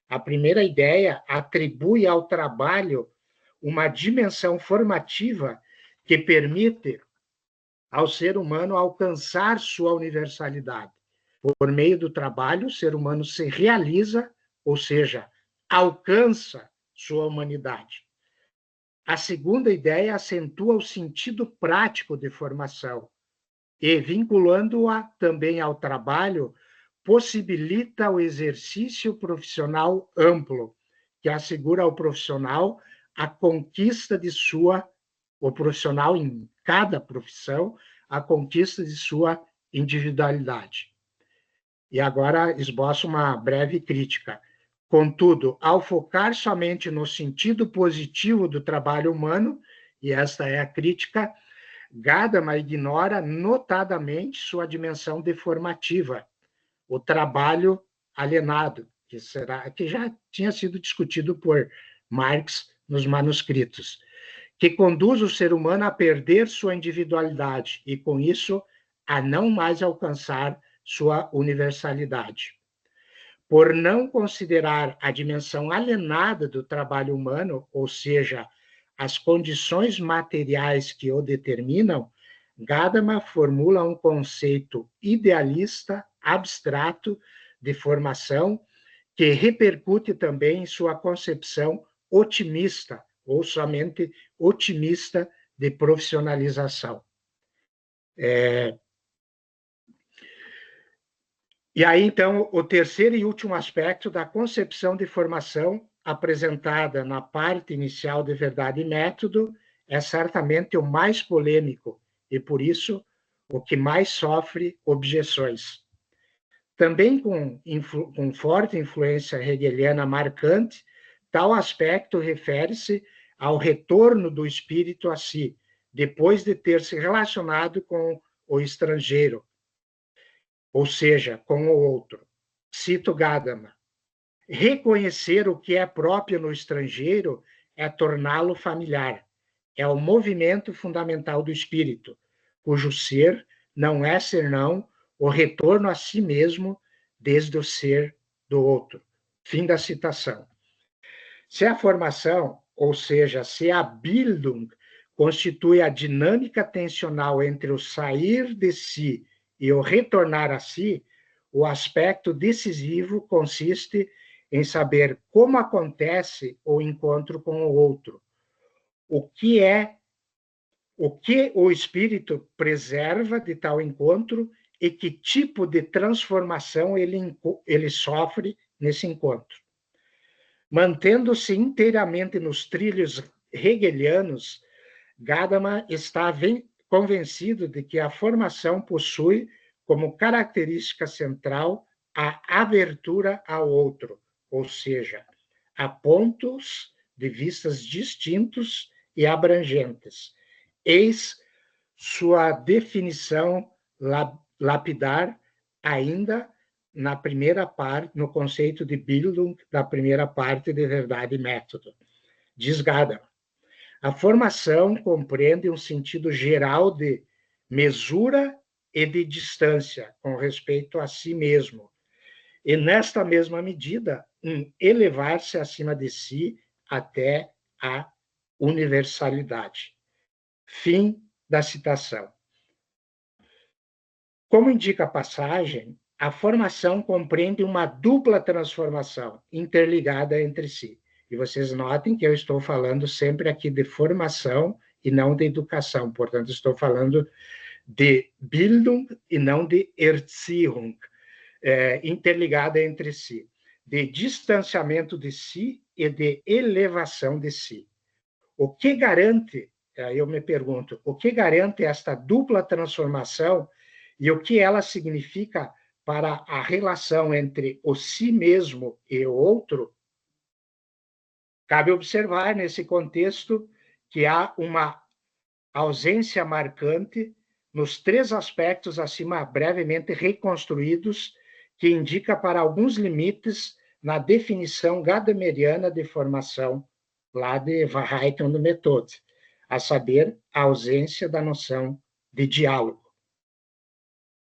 A primeira ideia atribui ao trabalho uma dimensão formativa que permite ao ser humano alcançar sua universalidade. Por meio do trabalho, o ser humano se realiza, ou seja, alcança sua humanidade. A segunda ideia acentua o sentido prático de formação e, vinculando-a também ao trabalho, possibilita o exercício profissional amplo, que assegura ao profissional a conquista de o profissional em cada profissão, a conquista de sua individualidade. E agora esboço uma breve crítica. Contudo, ao focar somente no sentido positivo do trabalho humano, e esta é a crítica, Gadamer ignora notadamente sua dimensão deformativa, o trabalho alienado, que já tinha sido discutido por Marx nos manuscritos, que conduz o ser humano a perder sua individualidade e, com isso, a não mais alcançar sua universalidade. Por não considerar a dimensão alienada do trabalho humano, ou seja, as condições materiais que o determinam, Gadamer formula um conceito idealista, abstrato, de formação, que repercute também em sua concepção otimista, ou somente otimista, de profissionalização. E aí, então, o terceiro e último aspecto da concepção de formação apresentada na parte inicial de Verdade e Método é certamente o mais polêmico e, por isso, o que mais sofre objeções. Também com forte influência hegeliana marcante, tal aspecto refere-se ao retorno do espírito a si, depois de ter se relacionado com o estrangeiro, ou seja, com o outro. Cito Gadamer. Reconhecer o que é próprio no estrangeiro é torná-lo familiar. É o movimento fundamental do espírito, cujo ser não é senão o retorno a si mesmo desde o ser do outro. Fim da citação. Se a formação, ou seja, se a Bildung constitui a dinâmica tensional entre o sair de si e o retornar a si, o aspecto decisivo consiste em saber como acontece o encontro com o outro, o que o espírito preserva de tal encontro e que tipo de transformação ele sofre nesse encontro. Mantendo-se inteiramente nos trilhos hegelianos, Gadamer está convencido de que a formação possui como característica central a abertura ao outro, ou seja, a pontos de vistas distintos e abrangentes. Eis sua definição lapidar ainda na primeira parte, no conceito de Bildung, da primeira parte de Verdade e Método. Diz Gadamer: a formação compreende um sentido geral de mesura e de distância com respeito a si mesmo, e nesta mesma medida, um elevar-se acima de si até a universalidade. Fim da citação. Como indica a passagem, a formação compreende uma dupla transformação interligada entre si. E vocês notem que eu estou falando sempre aqui de formação e não de educação. Portanto, estou falando de Bildung e não de Erziehung, interligada entre si, de distanciamento de si e de elevação de si. O que garante, eu me pergunto, o que garante esta dupla transformação e o que ela significa para a relação entre o si mesmo e o outro? Cabe observar, nesse contexto, que há uma ausência marcante nos três aspectos acima brevemente reconstruídos, que indica para alguns limites na definição gadameriana de formação, lá de Verhalten und Methode, a saber, a ausência da noção de diálogo.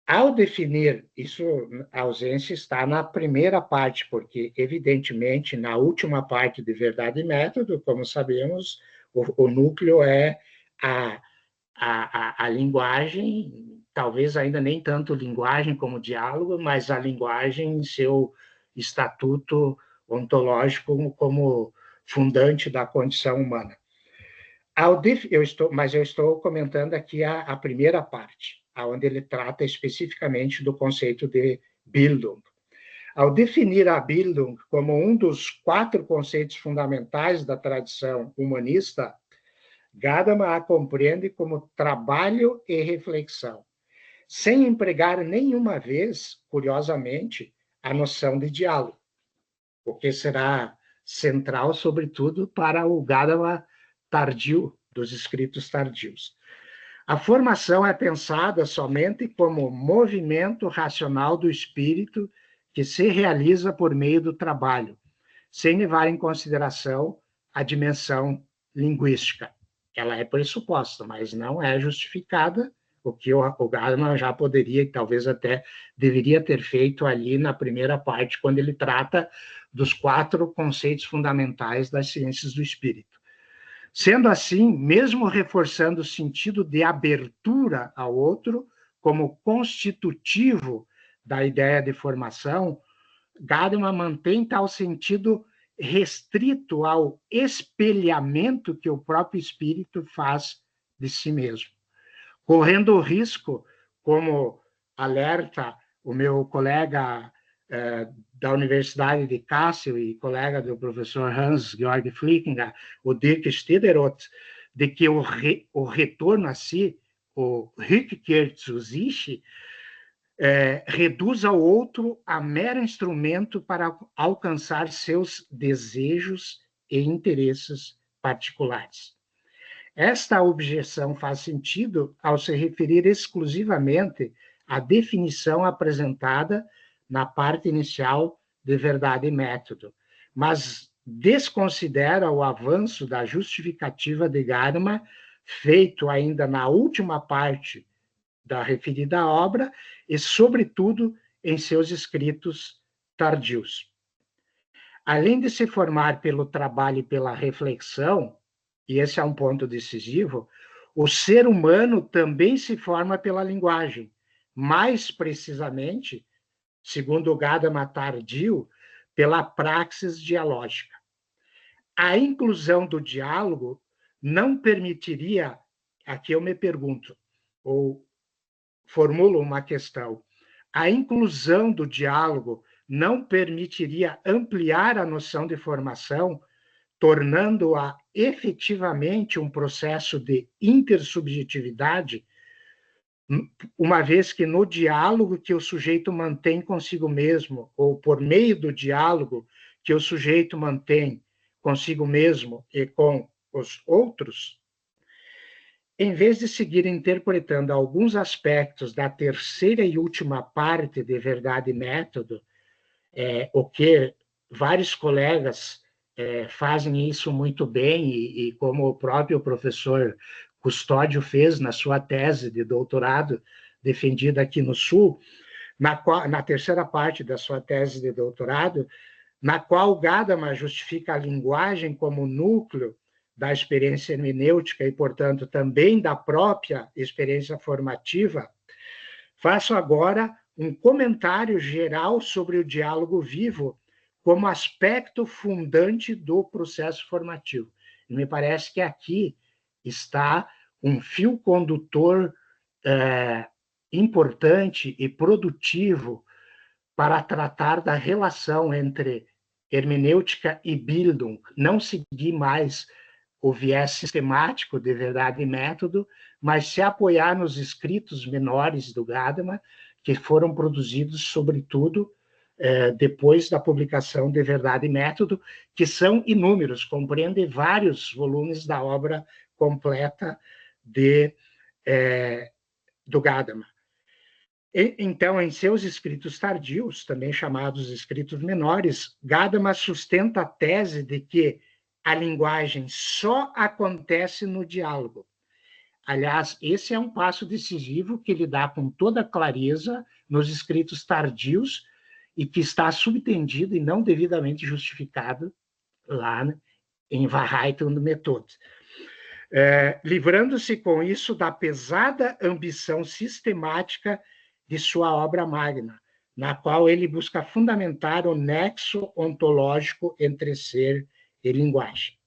Ao definir isso, a ausência está na primeira parte, porque, evidentemente, na última parte de Verdade e Método, como sabemos, o núcleo é a linguagem, talvez ainda nem tanto linguagem como diálogo, mas a linguagem em seu estatuto ontológico como fundante da condição humana. Eu estou comentando aqui a primeira parte, onde ele trata especificamente do conceito de Bildung. Ao definir a Bildung como um dos 4 conceitos fundamentais da tradição humanista, Gadamer a compreende como trabalho e reflexão, sem empregar nenhuma vez, curiosamente, a noção de diálogo, o que será central, sobretudo, para o Gadamer tardio, dos escritos tardios. A formação é pensada somente como movimento racional do espírito que se realiza por meio do trabalho, sem levar em consideração a dimensão linguística. Ela é pressuposta, mas não é justificada, o que o Gadamer já poderia e talvez até deveria ter feito ali na primeira parte, quando ele trata dos 4 conceitos fundamentais das ciências do espírito. Sendo assim, mesmo reforçando o sentido de abertura ao outro como constitutivo da ideia de formação, Gadamer mantém tal sentido restrito ao espelhamento que o próprio espírito faz de si mesmo, correndo o risco, como alerta o meu colega da Universidade de Kassel e colega do professor Hans-Georg Flickinger, o Dirk Stederoth, de que o retorno a si, o Rückkehr zu sich, reduz ao outro a mero instrumento para alcançar seus desejos e interesses particulares. Esta objeção faz sentido ao se referir exclusivamente à definição apresentada na parte inicial de Verdade e Método, mas desconsidera o avanço da justificativa de Gadamer, feito ainda na última parte da referida obra e, sobretudo, em seus escritos tardios. Além de se formar pelo trabalho e pela reflexão, e esse é um ponto decisivo, o ser humano também se forma pela linguagem, mais precisamente, segundo o Gadamer tardio, pela praxis dialógica. A inclusão do diálogo não permitiria, aqui eu me pergunto, ou formulo uma questão, a inclusão do diálogo não permitiria ampliar a noção de formação, tornando-a efetivamente um processo de intersubjetividade, uma vez que no diálogo que o sujeito mantém consigo mesmo, ou por meio do diálogo que o sujeito mantém consigo mesmo e com os outros, em vez de seguir interpretando alguns aspectos da terceira e última parte de Verdade e Método, o que vários colegas fazem isso muito bem, e como o próprio professor Custódio fez na sua tese de doutorado, defendida aqui no Sul, na terceira parte da sua tese de doutorado, na qual Gadamer justifica a linguagem como núcleo da experiência hermenêutica e, portanto, também da própria experiência formativa, faço agora um comentário geral sobre o diálogo vivo como aspecto fundante do processo formativo. E me parece que aqui está um fio condutor importante e produtivo para tratar da relação entre hermenêutica e Bildung, não seguir mais o viés sistemático de Verdade e Método, mas se apoiar nos escritos menores do Gadamer, que foram produzidos, sobretudo, depois da publicação de Verdade e Método, que são inúmeros, compreendem vários volumes da obra completa do Gadamer. Então, em seus escritos tardios, também chamados escritos menores, Gadamer sustenta a tese de que a linguagem só acontece no diálogo. Aliás, esse é um passo decisivo que ele dá com toda clareza nos escritos tardios e que está subtendido e não devidamente justificado lá, né, em Wahrheit und Methode. Livrando-se com isso da pesada ambição sistemática de sua obra magna, na qual ele busca fundamentar o nexo ontológico entre ser e linguagem.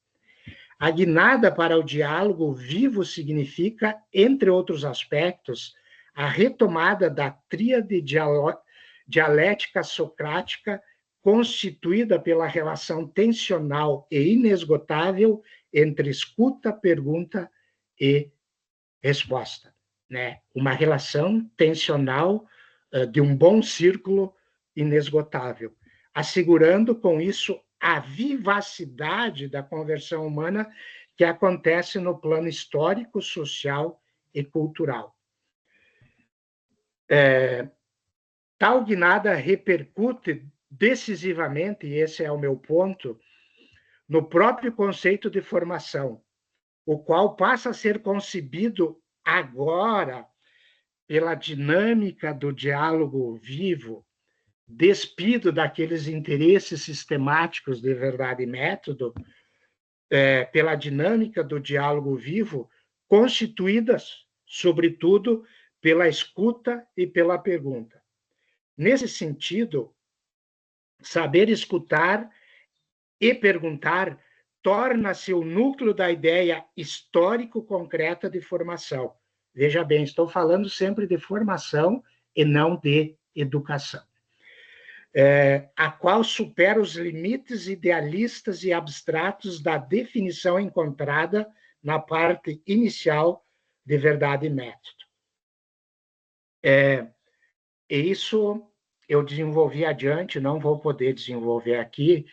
A guinada para o diálogo vivo significa, entre outros aspectos, a retomada da tríade dialética socrática constituída pela relação tensional e inesgotável entre escuta, pergunta e resposta, né? Uma relação tensional de um bom círculo inesgotável, assegurando com isso a vivacidade da conversão humana que acontece no plano histórico, social e cultural. Tal guinada repercute decisivamente, e esse é o meu ponto, no próprio conceito de formação, o qual passa a ser concebido agora pela dinâmica do diálogo vivo, despido daqueles interesses sistemáticos de Verdade e Método, pela dinâmica do diálogo vivo, constituídas, sobretudo, pela escuta e pela pergunta. Nesse sentido, saber escutar e perguntar torna-se o núcleo da ideia histórico-concreta de formação. Veja bem, estou falando sempre de formação e não de educação. A qual supera os limites idealistas e abstratos da definição encontrada na parte inicial de Verdade e Método. E isso eu desenvolvi adiante, não vou poder desenvolver aqui,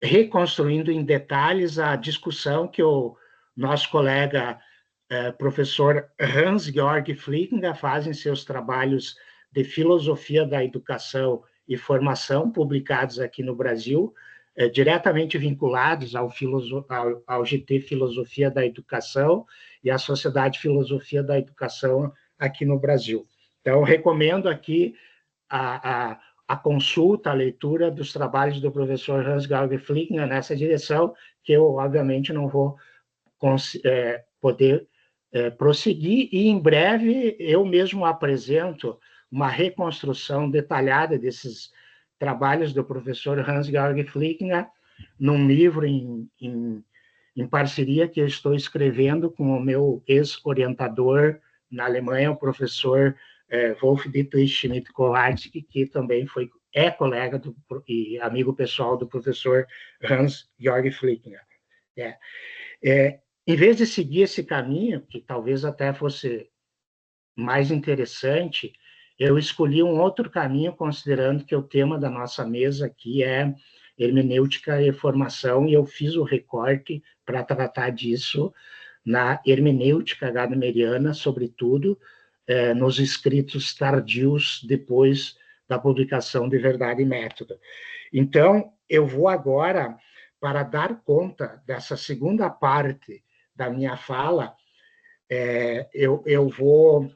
reconstruindo em detalhes a discussão que o nosso colega professor Hans-Georg Flickinger faz em seus trabalhos de filosofia da educação e formação, publicados aqui no Brasil, diretamente vinculados ao GT Filosofia da Educação e à Sociedade Filosofia da Educação aqui no Brasil. Então, recomendo aqui a consulta, a leitura dos trabalhos do professor Hans-Georg Flickinger nessa direção, que eu, obviamente, não vou poder prosseguir, e em breve eu mesmo apresento uma reconstrução detalhada desses trabalhos do professor Hans-Georg Flickinger num livro em parceria que eu estou escrevendo com o meu ex-orientador na Alemanha, o professor Wolf Dietrich Schmidt-Kowalski, que também é colega e amigo pessoal do professor Hans-Georg Flickner. Em vez de seguir esse caminho, que talvez até fosse mais interessante, eu escolhi um outro caminho, considerando que o tema da nossa mesa aqui é hermenêutica e formação, e eu fiz o recorte para tratar disso na hermenêutica gadameriana, sobretudo nos escritos tardios depois da publicação de Verdade e Método. Então, eu vou agora, para dar conta dessa segunda parte da minha fala, eu vou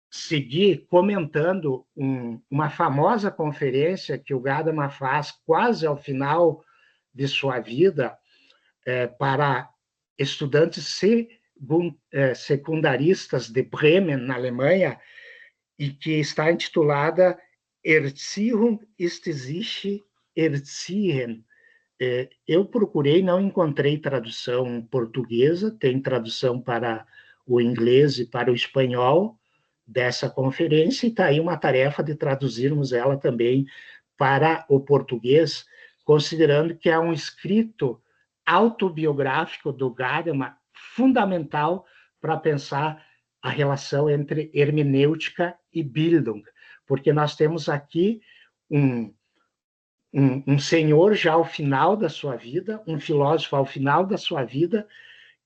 seguir comentando uma famosa conferência que o Gadamer faz quase ao final de sua vida para estudantes secundaristas de Bremen, na Alemanha, e que está intitulada Erziehung ist sich erziehen. Eu procurei, não encontrei tradução portuguesa, tem tradução para o inglês e para o espanhol dessa conferência, e está aí uma tarefa de traduzirmos ela também para o português, considerando que é um escrito autobiográfico do Gadamer fundamental para pensar a relação entre hermenêutica e Bildung, porque nós temos aqui um senhor já ao final da sua vida, um filósofo ao final da sua vida,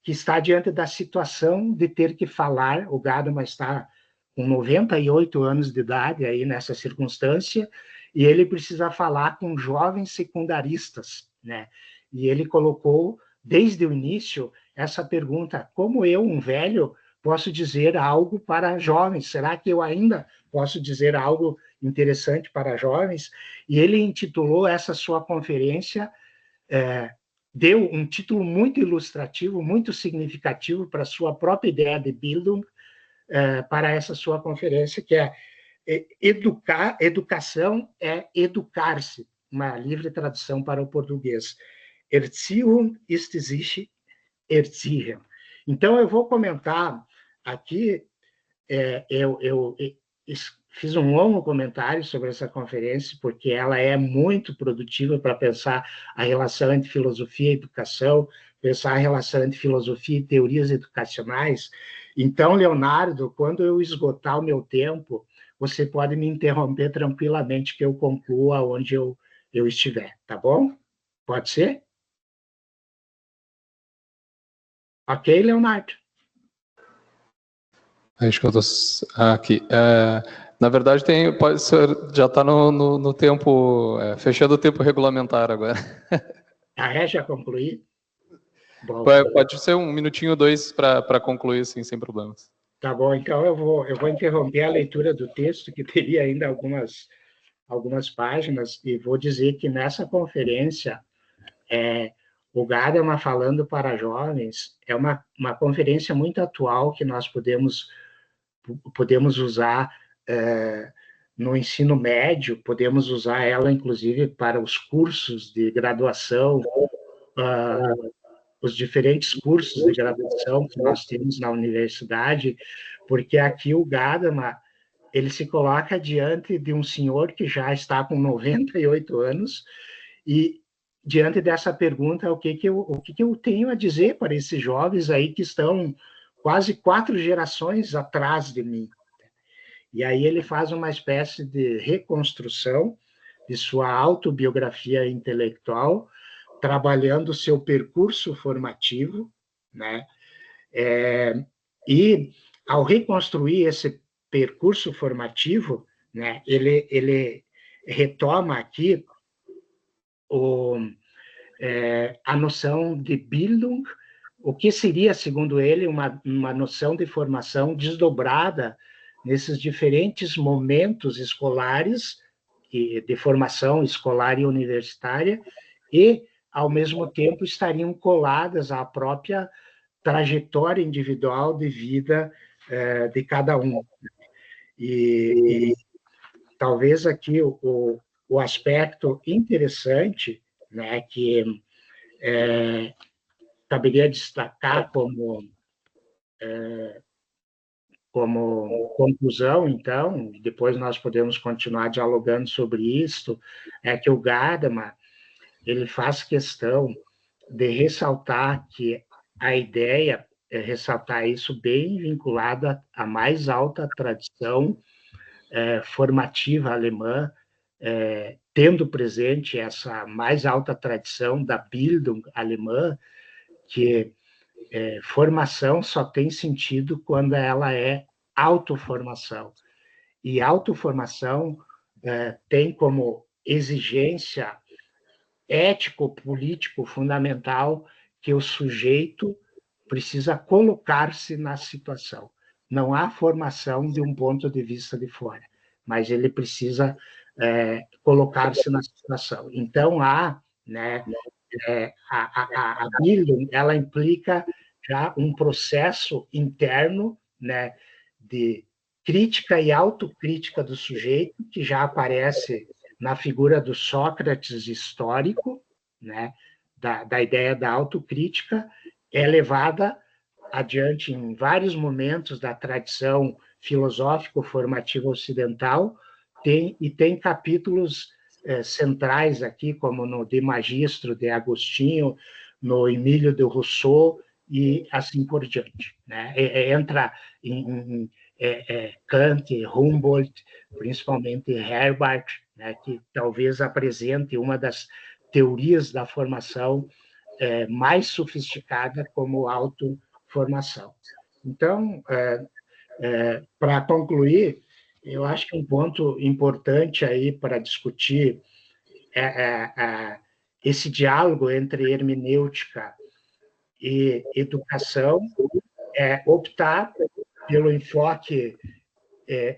que está diante da situação de ter que falar, o Gadamer está com 98 anos de idade aí nessa circunstância, e ele precisa falar com jovens secundaristas, né? E ele colocou, desde o início, essa pergunta: como eu, um velho, posso dizer algo para jovens? Será que eu ainda posso dizer algo interessante para jovens? E ele intitulou essa sua conferência, deu um título muito ilustrativo, muito significativo para a sua própria ideia de Bildung, para essa sua conferência, que é educação é educar-se, uma livre tradução para o português. Erziehung ist sich erziehen. Então, eu vou comentar aqui, eu fiz um longo comentário sobre essa conferência, porque ela é muito produtiva para pensar a relação entre filosofia e educação, pensar a relação entre filosofia e teorias educacionais. Então, Leonardo, quando eu esgotar o meu tempo, você pode me interromper tranquilamente, que eu conclua onde eu estiver, tá bom? Pode ser? Ok, Leonardo? Acho que eu estou aqui. Na verdade, já está no tempo, fechando o tempo regulamentar agora. Já concluí? Bom, pode ser 1 minutinho ou 2 para concluir, assim, sem problemas. Tá bom, então eu vou interromper a leitura do texto, que teria ainda algumas páginas, e vou dizer que nessa conferência, o Gadamer falando para jovens, é uma conferência muito atual que nós podemos usar no ensino médio, podemos usar ela, inclusive, para os cursos de graduação, os diferentes cursos de graduação que nós temos na universidade, porque aqui o Gadamer, ele se coloca diante de um senhor que já está com 98 anos, e diante dessa pergunta, o que eu tenho a dizer para esses jovens aí que estão quase 4 gerações atrás de mim? E aí ele faz uma espécie de reconstrução de sua autobiografia intelectual, trabalhando o seu percurso formativo, né? E, ao reconstruir esse percurso formativo, né, ele retoma aqui a noção de Bildung, o que seria, segundo ele, uma noção de formação desdobrada nesses diferentes momentos escolares, de formação escolar e universitária, e, ao mesmo tempo, estariam coladas à própria trajetória individual de vida de cada um. E talvez aqui o aspecto interessante, né, que caberia destacar como como conclusão, então, depois nós podemos continuar dialogando sobre isso, é que o Gadamer, ele faz questão de ressaltar que a ideia é ressaltar isso bem vinculado à mais alta tradição formativa alemã, tendo presente essa mais alta tradição da Bildung alemã, que formação só tem sentido quando ela é autoformação. E autoformação tem como exigência ético-político fundamental que o sujeito precisa colocar-se na situação. Não há formação de um ponto de vista de fora, mas ele precisa colocar-se na situação. Então, né, a Bildung, ela implica já um processo interno, né, de crítica e autocrítica do sujeito, que já aparece na figura do Sócrates histórico, né, da ideia da autocrítica, é levada adiante em vários momentos da tradição filosófico-formativa ocidental, tem capítulos centrais aqui, como no De Magistro, de Agostinho, no Emílio de Rousseau, e assim por diante. Né? Entra em Kant, Humboldt, principalmente Herbart, né, que talvez apresente uma das teorias da formação mais sofisticada como autoformação. Então, para concluir, eu acho que um ponto importante aí para discutir esse diálogo entre hermenêutica e educação é optar pelo enfoque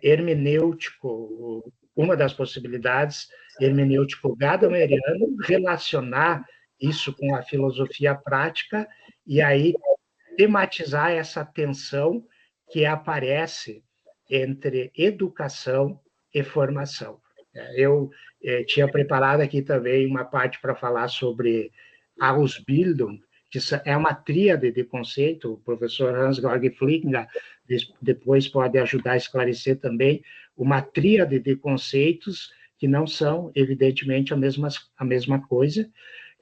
hermenêutico, uma das possibilidades, hermenêutico gadameriano, relacionar isso com a filosofia prática e aí tematizar essa tensão que aparece entre educação e formação. Eu tinha preparado aqui também uma parte para falar sobre Ausbildung, que é uma tríade de conceito, o professor Hans-Georg Flickinger depois pode ajudar a esclarecer também, uma tríade de conceitos que não são, evidentemente, a mesma coisa,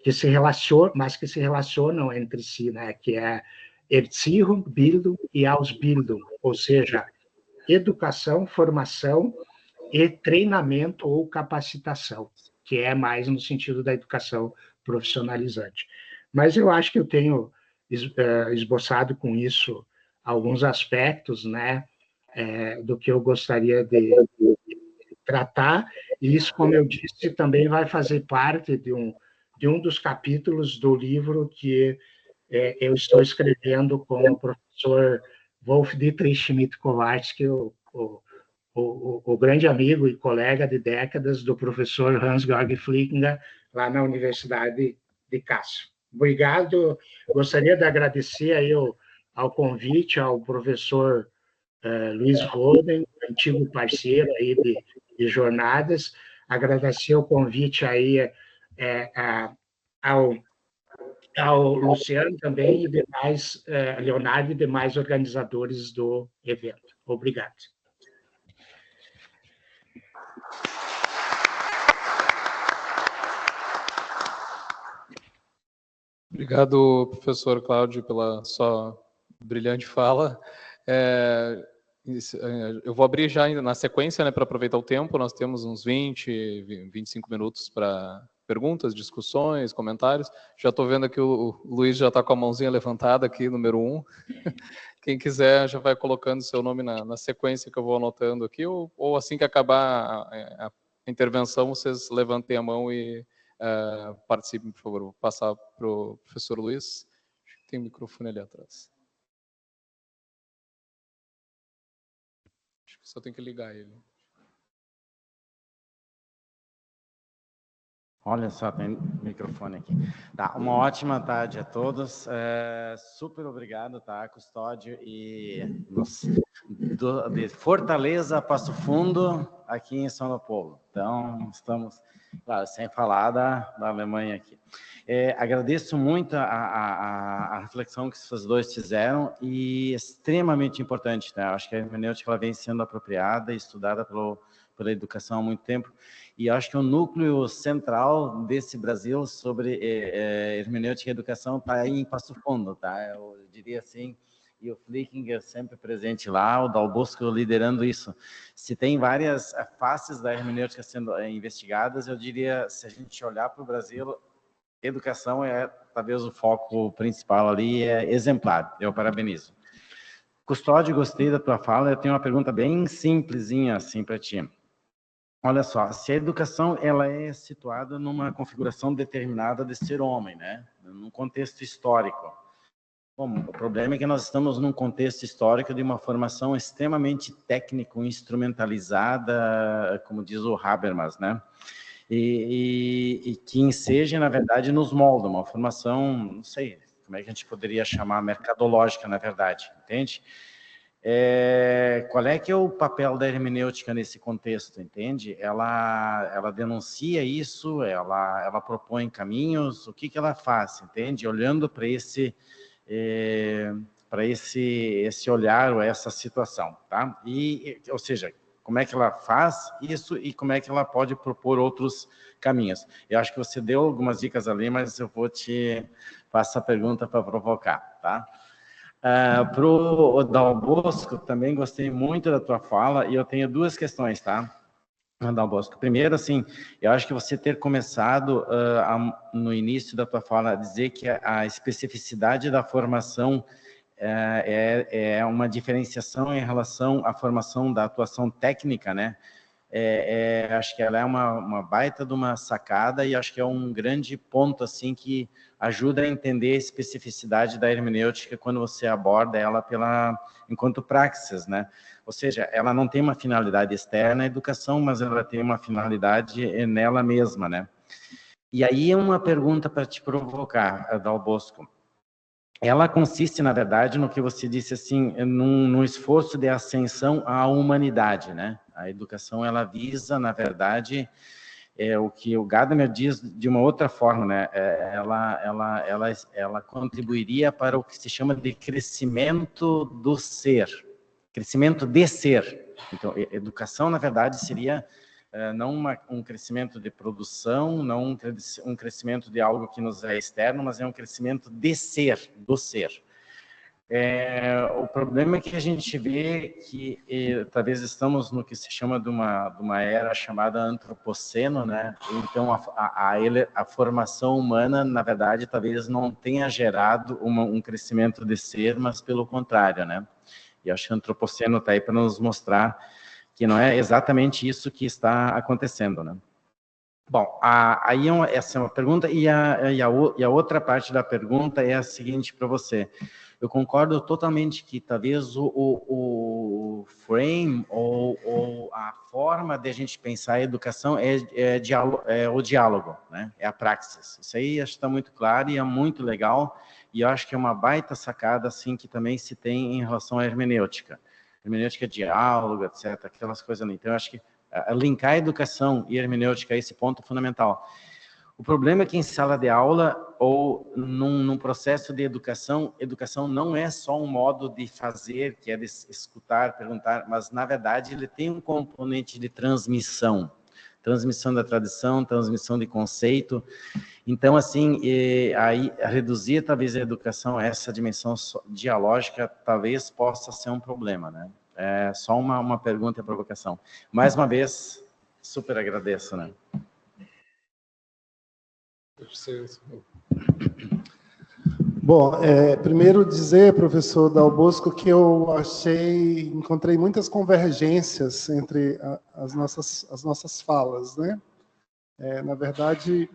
que se relacionam, mas que se relacionam entre si, né? Que é Erziehung, Bildung e Ausbildung, ou seja, educação, formação e treinamento ou capacitação, que é mais no sentido da educação profissionalizante. Mas eu acho que eu tenho esboçado com isso alguns aspectos, né, do que eu gostaria de tratar, e isso, como eu disse, também vai fazer parte de um dos capítulos do livro que eu estou escrevendo com o professor Wolf Dietrich Schmidt-Kowalski, o grande amigo e colega de décadas do professor Hans-Georg Flickinger, lá na Universidade de Kassel. Obrigado, gostaria de agradecer aí ao convite ao professor Luiz Roden, antigo parceiro aí de jornadas, agradecer o convite aí ao Luciano também e demais, Leonardo e demais organizadores do evento. Obrigado. Obrigado, professor Cláudio, pela sua brilhante fala. Eu vou abrir já na sequência, né, para aproveitar o tempo. Nós temos uns 25 minutos para perguntas, discussões, comentários. Já estou vendo que o Luiz já está com a mãozinha levantada aqui, número 1. Quem quiser já vai colocando seu nome na sequência que eu vou anotando aqui, ou assim que acabar a intervenção, vocês levantem a mão e participem, por favor. Vou passar para o professor Luiz. Acho que tem um microfone ali atrás. Acho que só tem que ligar ele. Olha só, tem microfone aqui. Tá, uma ótima tarde a todos. Super obrigado, tá, Custódio, e de Fortaleza a Passo Fundo, aqui em São Leopoldo. Então, estamos, claro, sem falar da Alemanha aqui. Agradeço muito a reflexão que vocês dois fizeram e extremamente importante, né? Acho que a hermenêutica ela vem sendo apropriada e estudada pela educação há muito tempo. E acho que o núcleo central desse Brasil sobre hermenêutica e educação está aí em Passo Fundo, tá? Eu diria assim, e o Flickinger sempre presente lá, o Dal Bosco liderando isso. Se tem várias faces da hermenêutica sendo investigadas, eu diria, se a gente olhar para o Brasil, educação é talvez o foco principal ali, é exemplar. Eu parabenizo. Custódio, gostei da tua fala, eu tenho uma pergunta bem simplesinha assim para ti. Olha só, se a educação ela é situada numa configuração determinada de ser homem, né? Num contexto histórico. Bom, o problema é que nós estamos num contexto histórico de uma formação extremamente técnico, instrumentalizada, como diz o Habermas, né? E que enseja, na verdade, nos molda, uma formação, não sei, como é que a gente poderia chamar, mercadológica, na verdade, entende? Qual é que é o papel da hermenêutica nesse contexto, entende? Ela denuncia isso, ela propõe caminhos, o que ela faz, entende? Olhando para esse olhar ou essa situação, tá? Ou seja, como é que ela faz isso e como é que ela pode propor outros caminhos. Eu acho que você deu algumas dicas ali, mas eu vou te passar a pergunta para provocar, tá? Para o Dal Bosco, também gostei muito da tua fala e eu tenho duas questões, tá? Dal Bosco. Primeiro, assim, eu acho que você ter começado no início da tua fala a dizer que a especificidade da formação é uma diferenciação em relação à formação da atuação técnica, né? Acho que ela é uma baita de uma sacada e acho que é um grande ponto assim que ajuda a entender a especificidade da hermenêutica quando você aborda ela enquanto praxis, né? Ou seja, ela não tem uma finalidade externa à educação, mas ela tem uma finalidade nela mesma, né? E aí uma pergunta para te provocar, Dal Bosco. Ela consiste, na verdade, no que você disse assim, num esforço de ascensão à humanidade, né? A educação, ela visa, na verdade, o que o Gadamer diz de uma outra forma, né? Ela contribuiria para o que se chama de crescimento do ser, crescimento de ser. Então, educação, na verdade, seria não um crescimento de produção, não um crescimento de algo que nos é externo, mas é um crescimento de ser, do ser. O problema é que a gente vê que talvez estamos no que se chama de uma era chamada antropoceno, né? Então a formação humana, na verdade, talvez não tenha gerado um crescimento de ser, mas pelo contrário, né? E acho que o antropoceno está aí para nos mostrar que não é exatamente isso que está acontecendo, né? Bom, aí essa é uma pergunta, e a outra parte da pergunta é a seguinte para você. Eu concordo totalmente que talvez o frame ou a forma de a gente pensar a educação é o diálogo, né? É a praxis. Isso aí acho que está muito claro e é muito legal, e eu acho que é uma baita sacada assim, que também se tem em relação à hermenêutica. Hermenêutica é diálogo, etc., aquelas coisas ali. Então, eu acho que linkar a educação e a hermenêutica a esse ponto é fundamental. O problema é que em sala de aula ou num processo de educação não é só um modo de fazer, que é de escutar, perguntar, mas, na verdade, ele tem um componente de transmissão da tradição, transmissão de conceito. Então, assim, aí reduzir talvez a educação a essa dimensão dialógica talvez possa ser um problema, né? É só uma pergunta e provocação. Mais uma vez, super agradeço, né? Bom, primeiro dizer, professor Dal Bosco, que eu encontrei muitas convergências entre as nossas falas, né? Na verdade,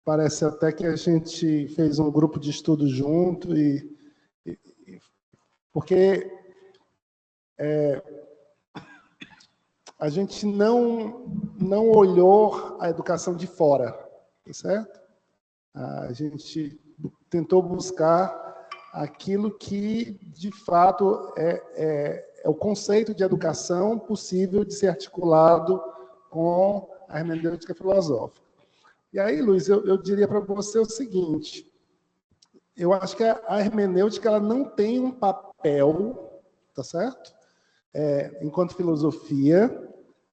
parece até que a gente fez um grupo de estudo junto, porque a gente não olhou a educação de fora, tá certo? A gente tentou buscar aquilo que, de fato, é o conceito de educação possível de ser articulado com a hermenêutica filosófica. E aí, Luiz, eu diria para você o seguinte, eu acho que a hermenêutica ela não tem um papel, tá certo? Enquanto filosofia,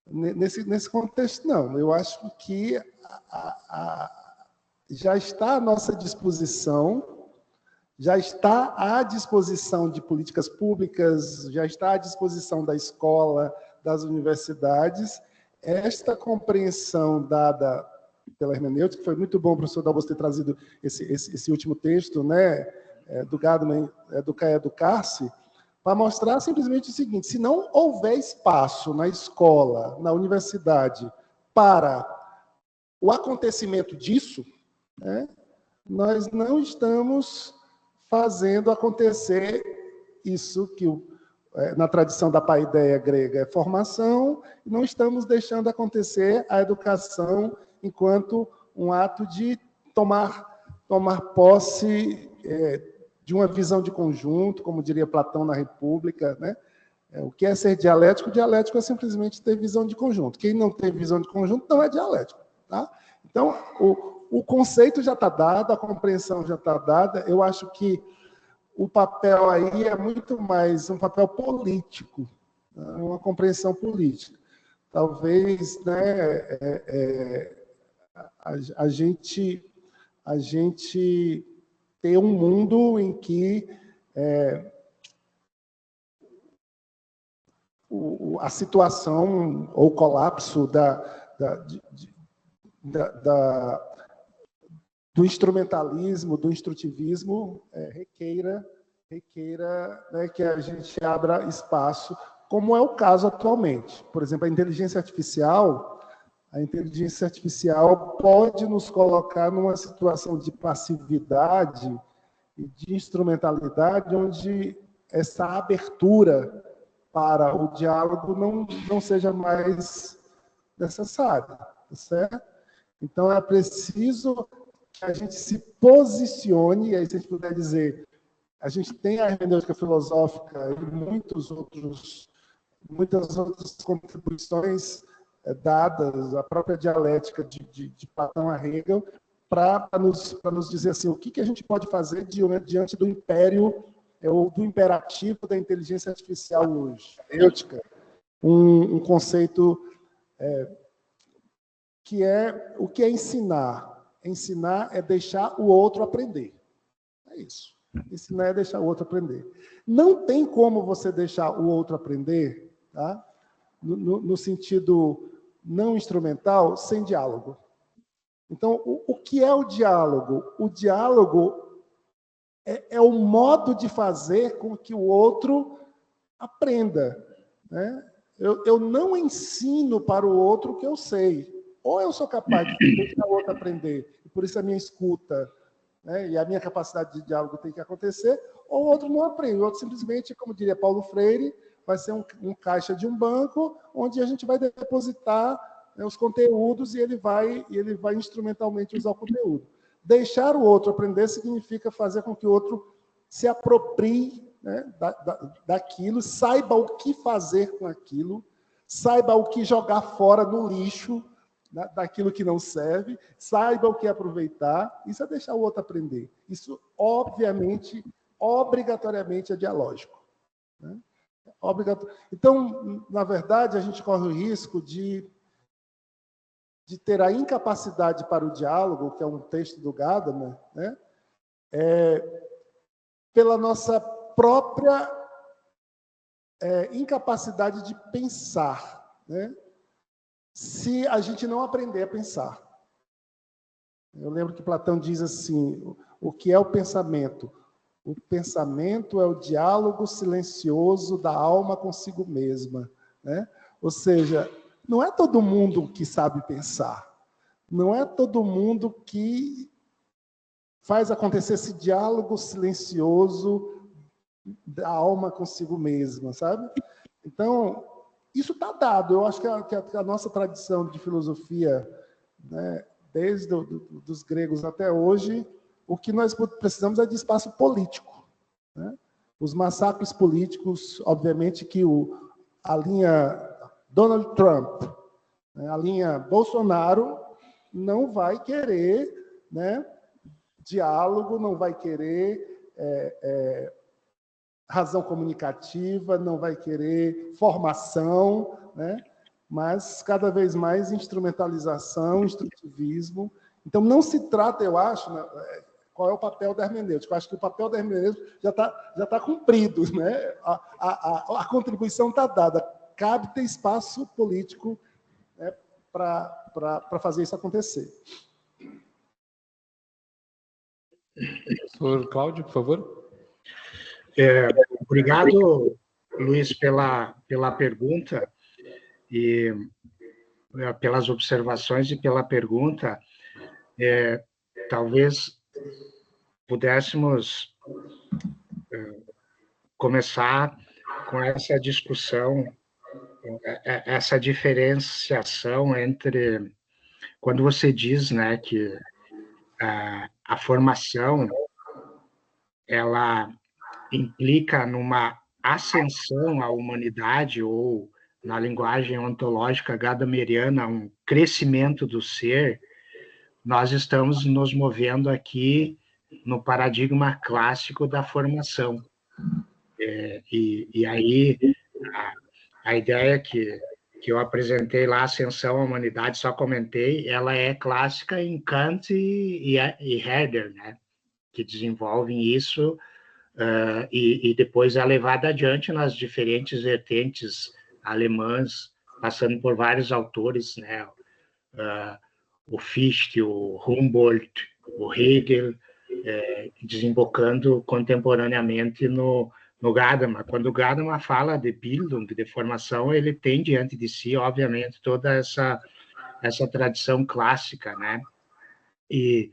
nesse contexto, não. Eu acho que já está à nossa disposição, já está à disposição de políticas públicas, já está à disposição da escola, das universidades, esta compreensão dada pela hermenêutica, foi muito bom o professor Dalbos ter trazido esse último texto, né, do Gadamer, Educar-se, para mostrar simplesmente o seguinte, se não houver espaço na escola, na universidade, para o acontecimento disso, né, nós não estamos fazendo acontecer isso que, na tradição da paideia grega, é formação, e não estamos deixando acontecer a educação enquanto um ato de tomar posse de uma visão de conjunto, como diria Platão na República, né? O que é ser dialético? Dialético é simplesmente ter visão de conjunto. Quem não tem visão de conjunto não é dialético. Tá? Então, o conceito já está dado, a compreensão já está dada. Eu acho que o papel aí é muito mais um papel político, uma compreensão política. Talvez, né, a gente ter um mundo em que a situação ou o colapso do instrumentalismo, do instrutivismo, requeira né, que a gente abra espaço, como é o caso atualmente. Por exemplo, a inteligência artificial pode nos colocar numa situação de passividade e de instrumentalidade, onde essa abertura para o diálogo não seja mais necessária, tá certo? Então, é preciso que a gente se posicione, e aí, se a gente puder dizer, a gente tem a hermenêutica filosófica e muitas outras contribuições dadas, a própria dialética de Platão a Hegel, para nos dizer assim, o que a gente pode fazer diante do império ou do imperativo da inteligência artificial hoje. Hermenêutica, um conceito que é o que é ensinar. Ensinar é deixar o outro aprender. É isso. Ensinar é deixar o outro aprender. Não tem como você deixar o outro aprender, tá? No sentido não instrumental, sem diálogo. Então, o que é o diálogo? O diálogo é o modo de fazer com que o outro aprenda, né? Eu não ensino para o outro o que eu sei. Ou eu sou capaz de deixar o outro aprender, e por isso a minha escuta, né, e a minha capacidade de diálogo tem que acontecer, ou o outro não aprende. O outro simplesmente, como diria Paulo Freire, vai ser um caixa de um banco, onde a gente vai depositar, né, os conteúdos e ele vai instrumentalmente usar o conteúdo. Deixar o outro aprender significa fazer com que o outro se aproprie, né, daquilo, saiba o que fazer com aquilo, saiba o que jogar fora no lixo, daquilo que não serve, saiba o que aproveitar. Isso é deixar o outro aprender. Isso, obviamente, obrigatoriamente é dialógico, né? Então, na verdade, a gente corre o risco de ter a incapacidade para o diálogo, que é um texto do Gadamer, né? Pela nossa própria incapacidade de pensar, né? Se a gente não aprender a pensar. Eu lembro que Platão diz assim, o que é o pensamento? O pensamento é o diálogo silencioso da alma consigo mesma, né? Ou seja, não é todo mundo que sabe pensar, não é todo mundo que faz acontecer esse diálogo silencioso da alma consigo mesma, sabe? Então, isso está dado. Eu acho que a nossa tradição de filosofia, né, desde dos gregos até hoje, o que nós precisamos é de espaço político, né? Os massacres políticos, obviamente que a linha Donald Trump, né, a linha Bolsonaro, não vai querer, né, diálogo, não vai querer razão comunicativa, não vai querer formação, né? Mas cada vez mais instrumentalização, instrutivismo. Então, não se trata, eu acho, né, qual é o papel da hermenêutica. Eu acho que o papel da hermenêutica já tá cumprido, né? A contribuição está dada. Cabe ter espaço político, né, para fazer isso acontecer. Professor Cláudio, por favor. Obrigado, Luiz, pela pergunta e pelas observações e pela pergunta. Talvez pudéssemos começar com essa discussão, essa diferenciação entre quando você diz, né, que a formação ela implica numa ascensão à humanidade, ou, na linguagem ontológica gadameriana, um crescimento do ser. Nós estamos nos movendo aqui no paradigma clássico da formação. E aí, a ideia que eu apresentei lá, Ascensão à Humanidade, só comentei, ela é clássica em Kant e Herder, né, que desenvolvem isso, e depois é levada adiante nas diferentes vertentes alemãs, passando por vários autores, né, o Fichte, o Humboldt, o Hegel, desembocando contemporaneamente no Gadamer. Quando o Gadamer fala de Bildung, de formação, ele tem diante de si, obviamente, toda essa tradição clássica, né? E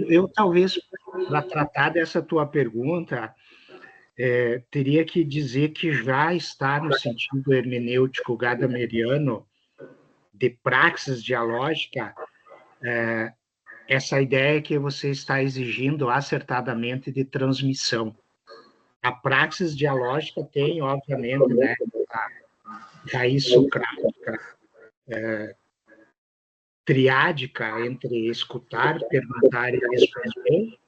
eu talvez, para tratar dessa tua pergunta, teria que dizer que já está no sentido hermenêutico gadameriano de praxis dialógica, essa ideia que você está exigindo acertadamente de transmissão. A praxis dialógica tem, obviamente, né, a raiz socrática, triádica entre escutar, perguntar e responder,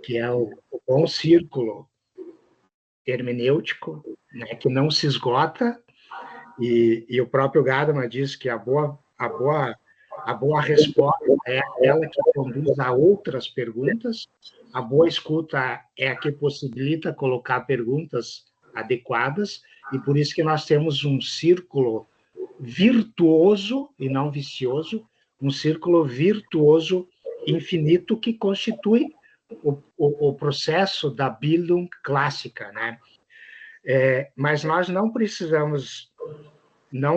que é o bom círculo hermenêutico, né, que não se esgota, e o próprio Gadamer diz que a boa resposta é aquela que conduz a outras perguntas, a boa escuta é a que possibilita colocar perguntas adequadas, e por isso que nós temos um círculo virtuoso e não vicioso, um círculo virtuoso infinito que constitui o processo da Bildung clássica, né? Mas nós não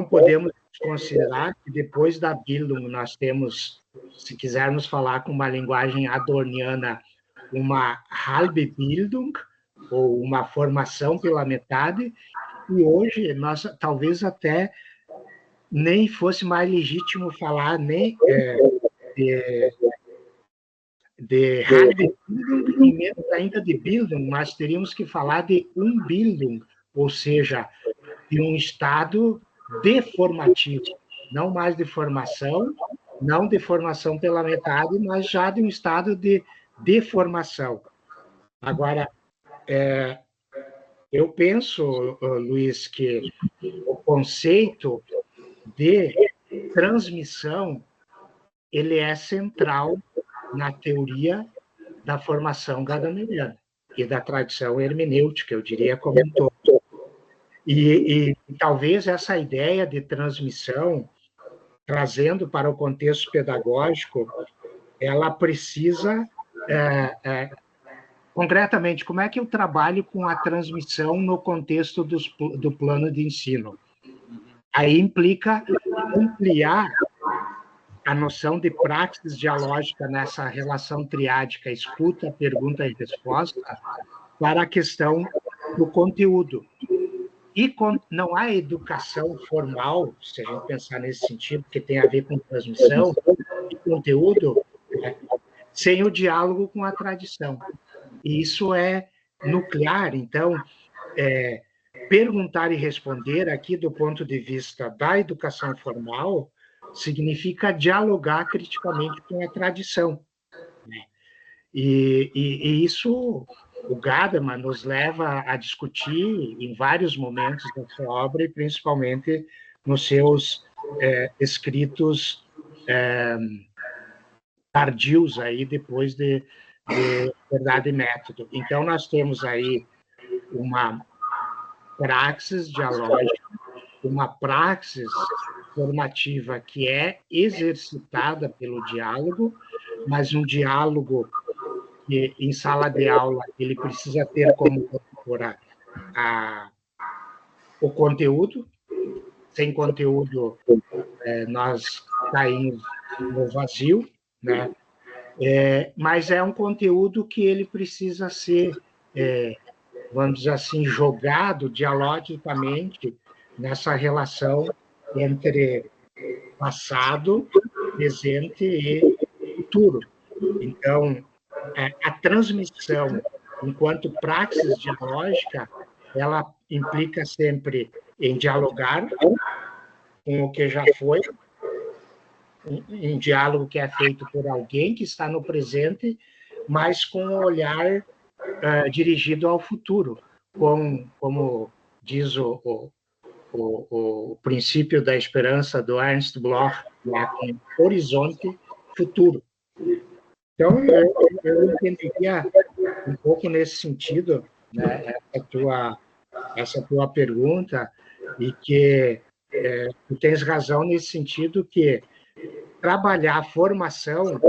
podemos considerar que depois da Bildung nós temos, se quisermos falar com uma linguagem adorniana, uma halbe Bildung, ou uma formação pela metade, e hoje nós talvez até nem fosse mais legítimo falar nem de halbe Bildung e menos ainda de Bildung, mas teríamos que falar de Bildung, ou seja, de um estado deformativo, não mais de formação, não de formação pela metade, mas já de um estado de deformação. Agora, eu penso, Luiz, que o conceito de transmissão ele é central na teoria da formação gadameriana e da tradição hermenêutica, eu diria, como um todo. E talvez essa ideia de transmissão, trazendo para o contexto pedagógico, ela precisa, concretamente, como é que eu trabalho com a transmissão no contexto do plano de ensino? Aí implica ampliar a noção de praxis dialógica nessa relação triádica, escuta, pergunta e resposta, para a questão para o conteúdo. E não há educação formal, se a gente pensar nesse sentido, que tem a ver com transmissão e conteúdo, né, sem o diálogo com a tradição. E isso é nuclear. Então, perguntar e responder aqui do ponto de vista da educação formal significa dialogar criticamente com a tradição, né? E isso o Gadamer nos leva a discutir em vários momentos da sua obra e principalmente nos seus escritos tardios aí depois de Verdade e Método. Então nós temos aí uma praxis dialógica, uma praxis formativa que é exercitada pelo diálogo, mas um diálogo que em sala de aula ele precisa ter como incorporar o conteúdo. Sem conteúdo, nós caímos no vazio, né? Mas é um conteúdo que ele precisa ser, vamos dizer assim, jogado dialogicamente nessa relação entre passado, presente e futuro. Então, a transmissão, enquanto praxis dialógica, ela implica sempre em dialogar com o que já foi, um diálogo que é feito por alguém que está no presente, mas com um olhar dirigido ao futuro, como diz o princípio da esperança do Ernst Bloch, um horizonte futuro. Então, eu entenderia um pouco nesse sentido, né, essa tua pergunta, e que tu tens razão nesse sentido que trabalhar a formação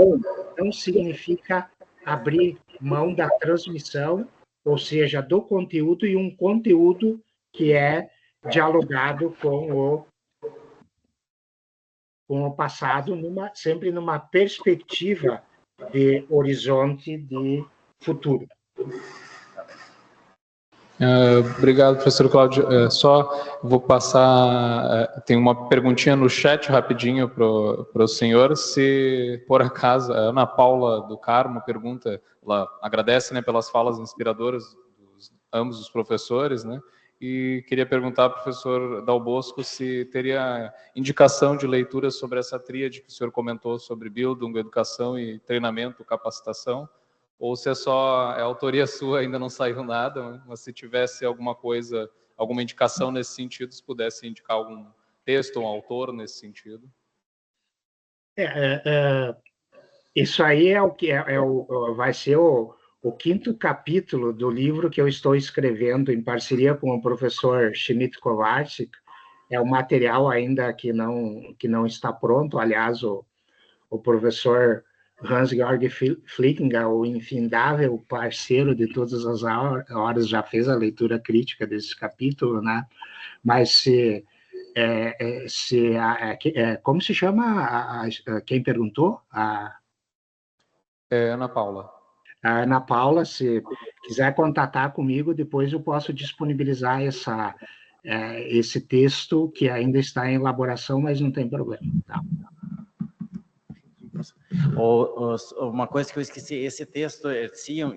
não significa abrir mão da transmissão, ou seja, do conteúdo, e um conteúdo que é dialogado com o passado, sempre numa perspectiva de horizonte de futuro. Obrigado, professor Cláudio. Só vou passar, tem uma perguntinha no chat rapidinho para o senhor, se por acaso, a Ana Paula do Carmo pergunta, ela agradece, né, pelas falas inspiradoras dos ambos os professores, né, e queria perguntar ao professor Dal Bosco se teria indicação de leitura sobre essa tríade que o senhor comentou sobre Bildung, educação e treinamento, capacitação, ou se é autoria sua, ainda não saiu nada, mas se tivesse alguma coisa, alguma indicação nesse sentido, se pudesse indicar algum texto, um autor nesse sentido. Isso aí é o que vai ser o 5º capítulo do livro que eu estou escrevendo em parceria com o professor Schmidt Kovacic. É um material ainda que não está pronto. Aliás, o professor Hans-Georg Flickinger, o infindável parceiro de todas as horas, já fez a leitura crítica desse capítulo, né? Mas como se chama quem perguntou? Ana Paula. A Ana Paula, se quiser contatar comigo, depois eu posso disponibilizar esse texto que ainda está em elaboração, mas não tem problema. Tá? Uma coisa que eu esqueci, esse texto, Erziehung,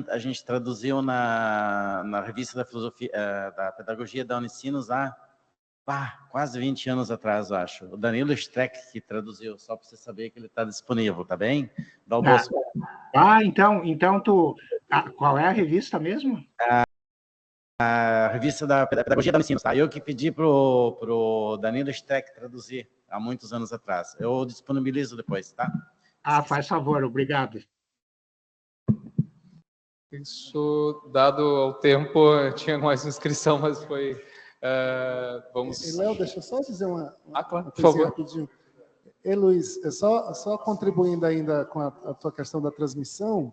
a gente traduziu na revista da filosofia, da pedagogia da Unicinos há quase 20 anos atrás, eu acho. O Danilo Streck que traduziu, só para você saber que ele está disponível, tá bem? Dá o bolso. Então qual é a revista mesmo? A revista da pedagogia da Unicinos, tá? Eu que pedi pro Danilo Streck traduzir há muitos anos atrás. Eu disponibilizo depois, tá? Faz favor, obrigado. Isso, dado o tempo, tinha mais inscrição, mas foi... vamos... Léo, deixa eu só dizer uma claro, por favor. Rapidinho. Luiz, só contribuindo ainda com a tua questão da transmissão,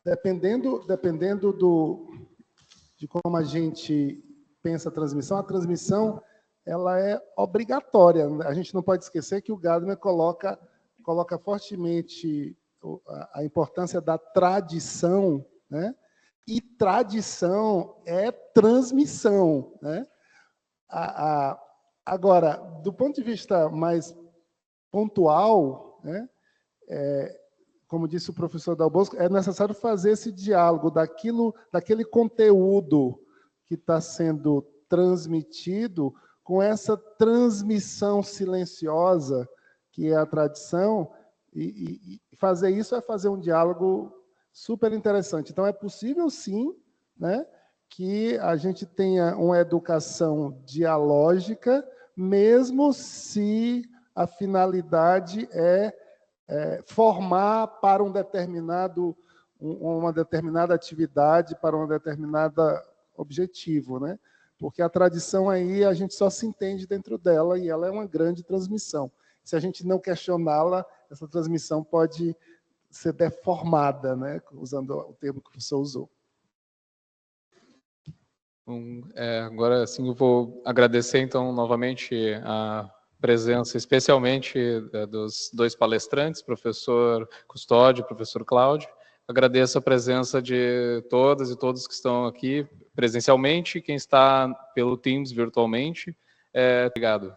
dependendo de como a gente pensa a transmissão ela é obrigatória. A gente não pode esquecer que o Gadamer coloca fortemente a importância da tradição, né? E tradição é transmissão, né? Agora, do ponto de vista mais pontual, né, como disse o professor Dal Bosco, é necessário fazer esse diálogo daquele conteúdo que está sendo transmitido com essa transmissão silenciosa que é a tradição, e fazer isso é fazer um diálogo super interessante. Então, é possível, sim, né, que a gente tenha uma educação dialógica, mesmo se a finalidade é formar para uma determinada atividade, para um determinado objetivo, né? Porque a tradição aí a gente só se entende dentro dela e ela é uma grande transmissão. Se a gente não questioná-la, essa transmissão pode ser deformada, né? Usando o termo que o professor usou. Agora sim, eu vou agradecer então novamente a presença, especialmente dos dois palestrantes, professor Custódio e professor Cláudio. Agradeço a presença de todas e todos que estão aqui presencialmente, quem está pelo Teams virtualmente. Obrigado.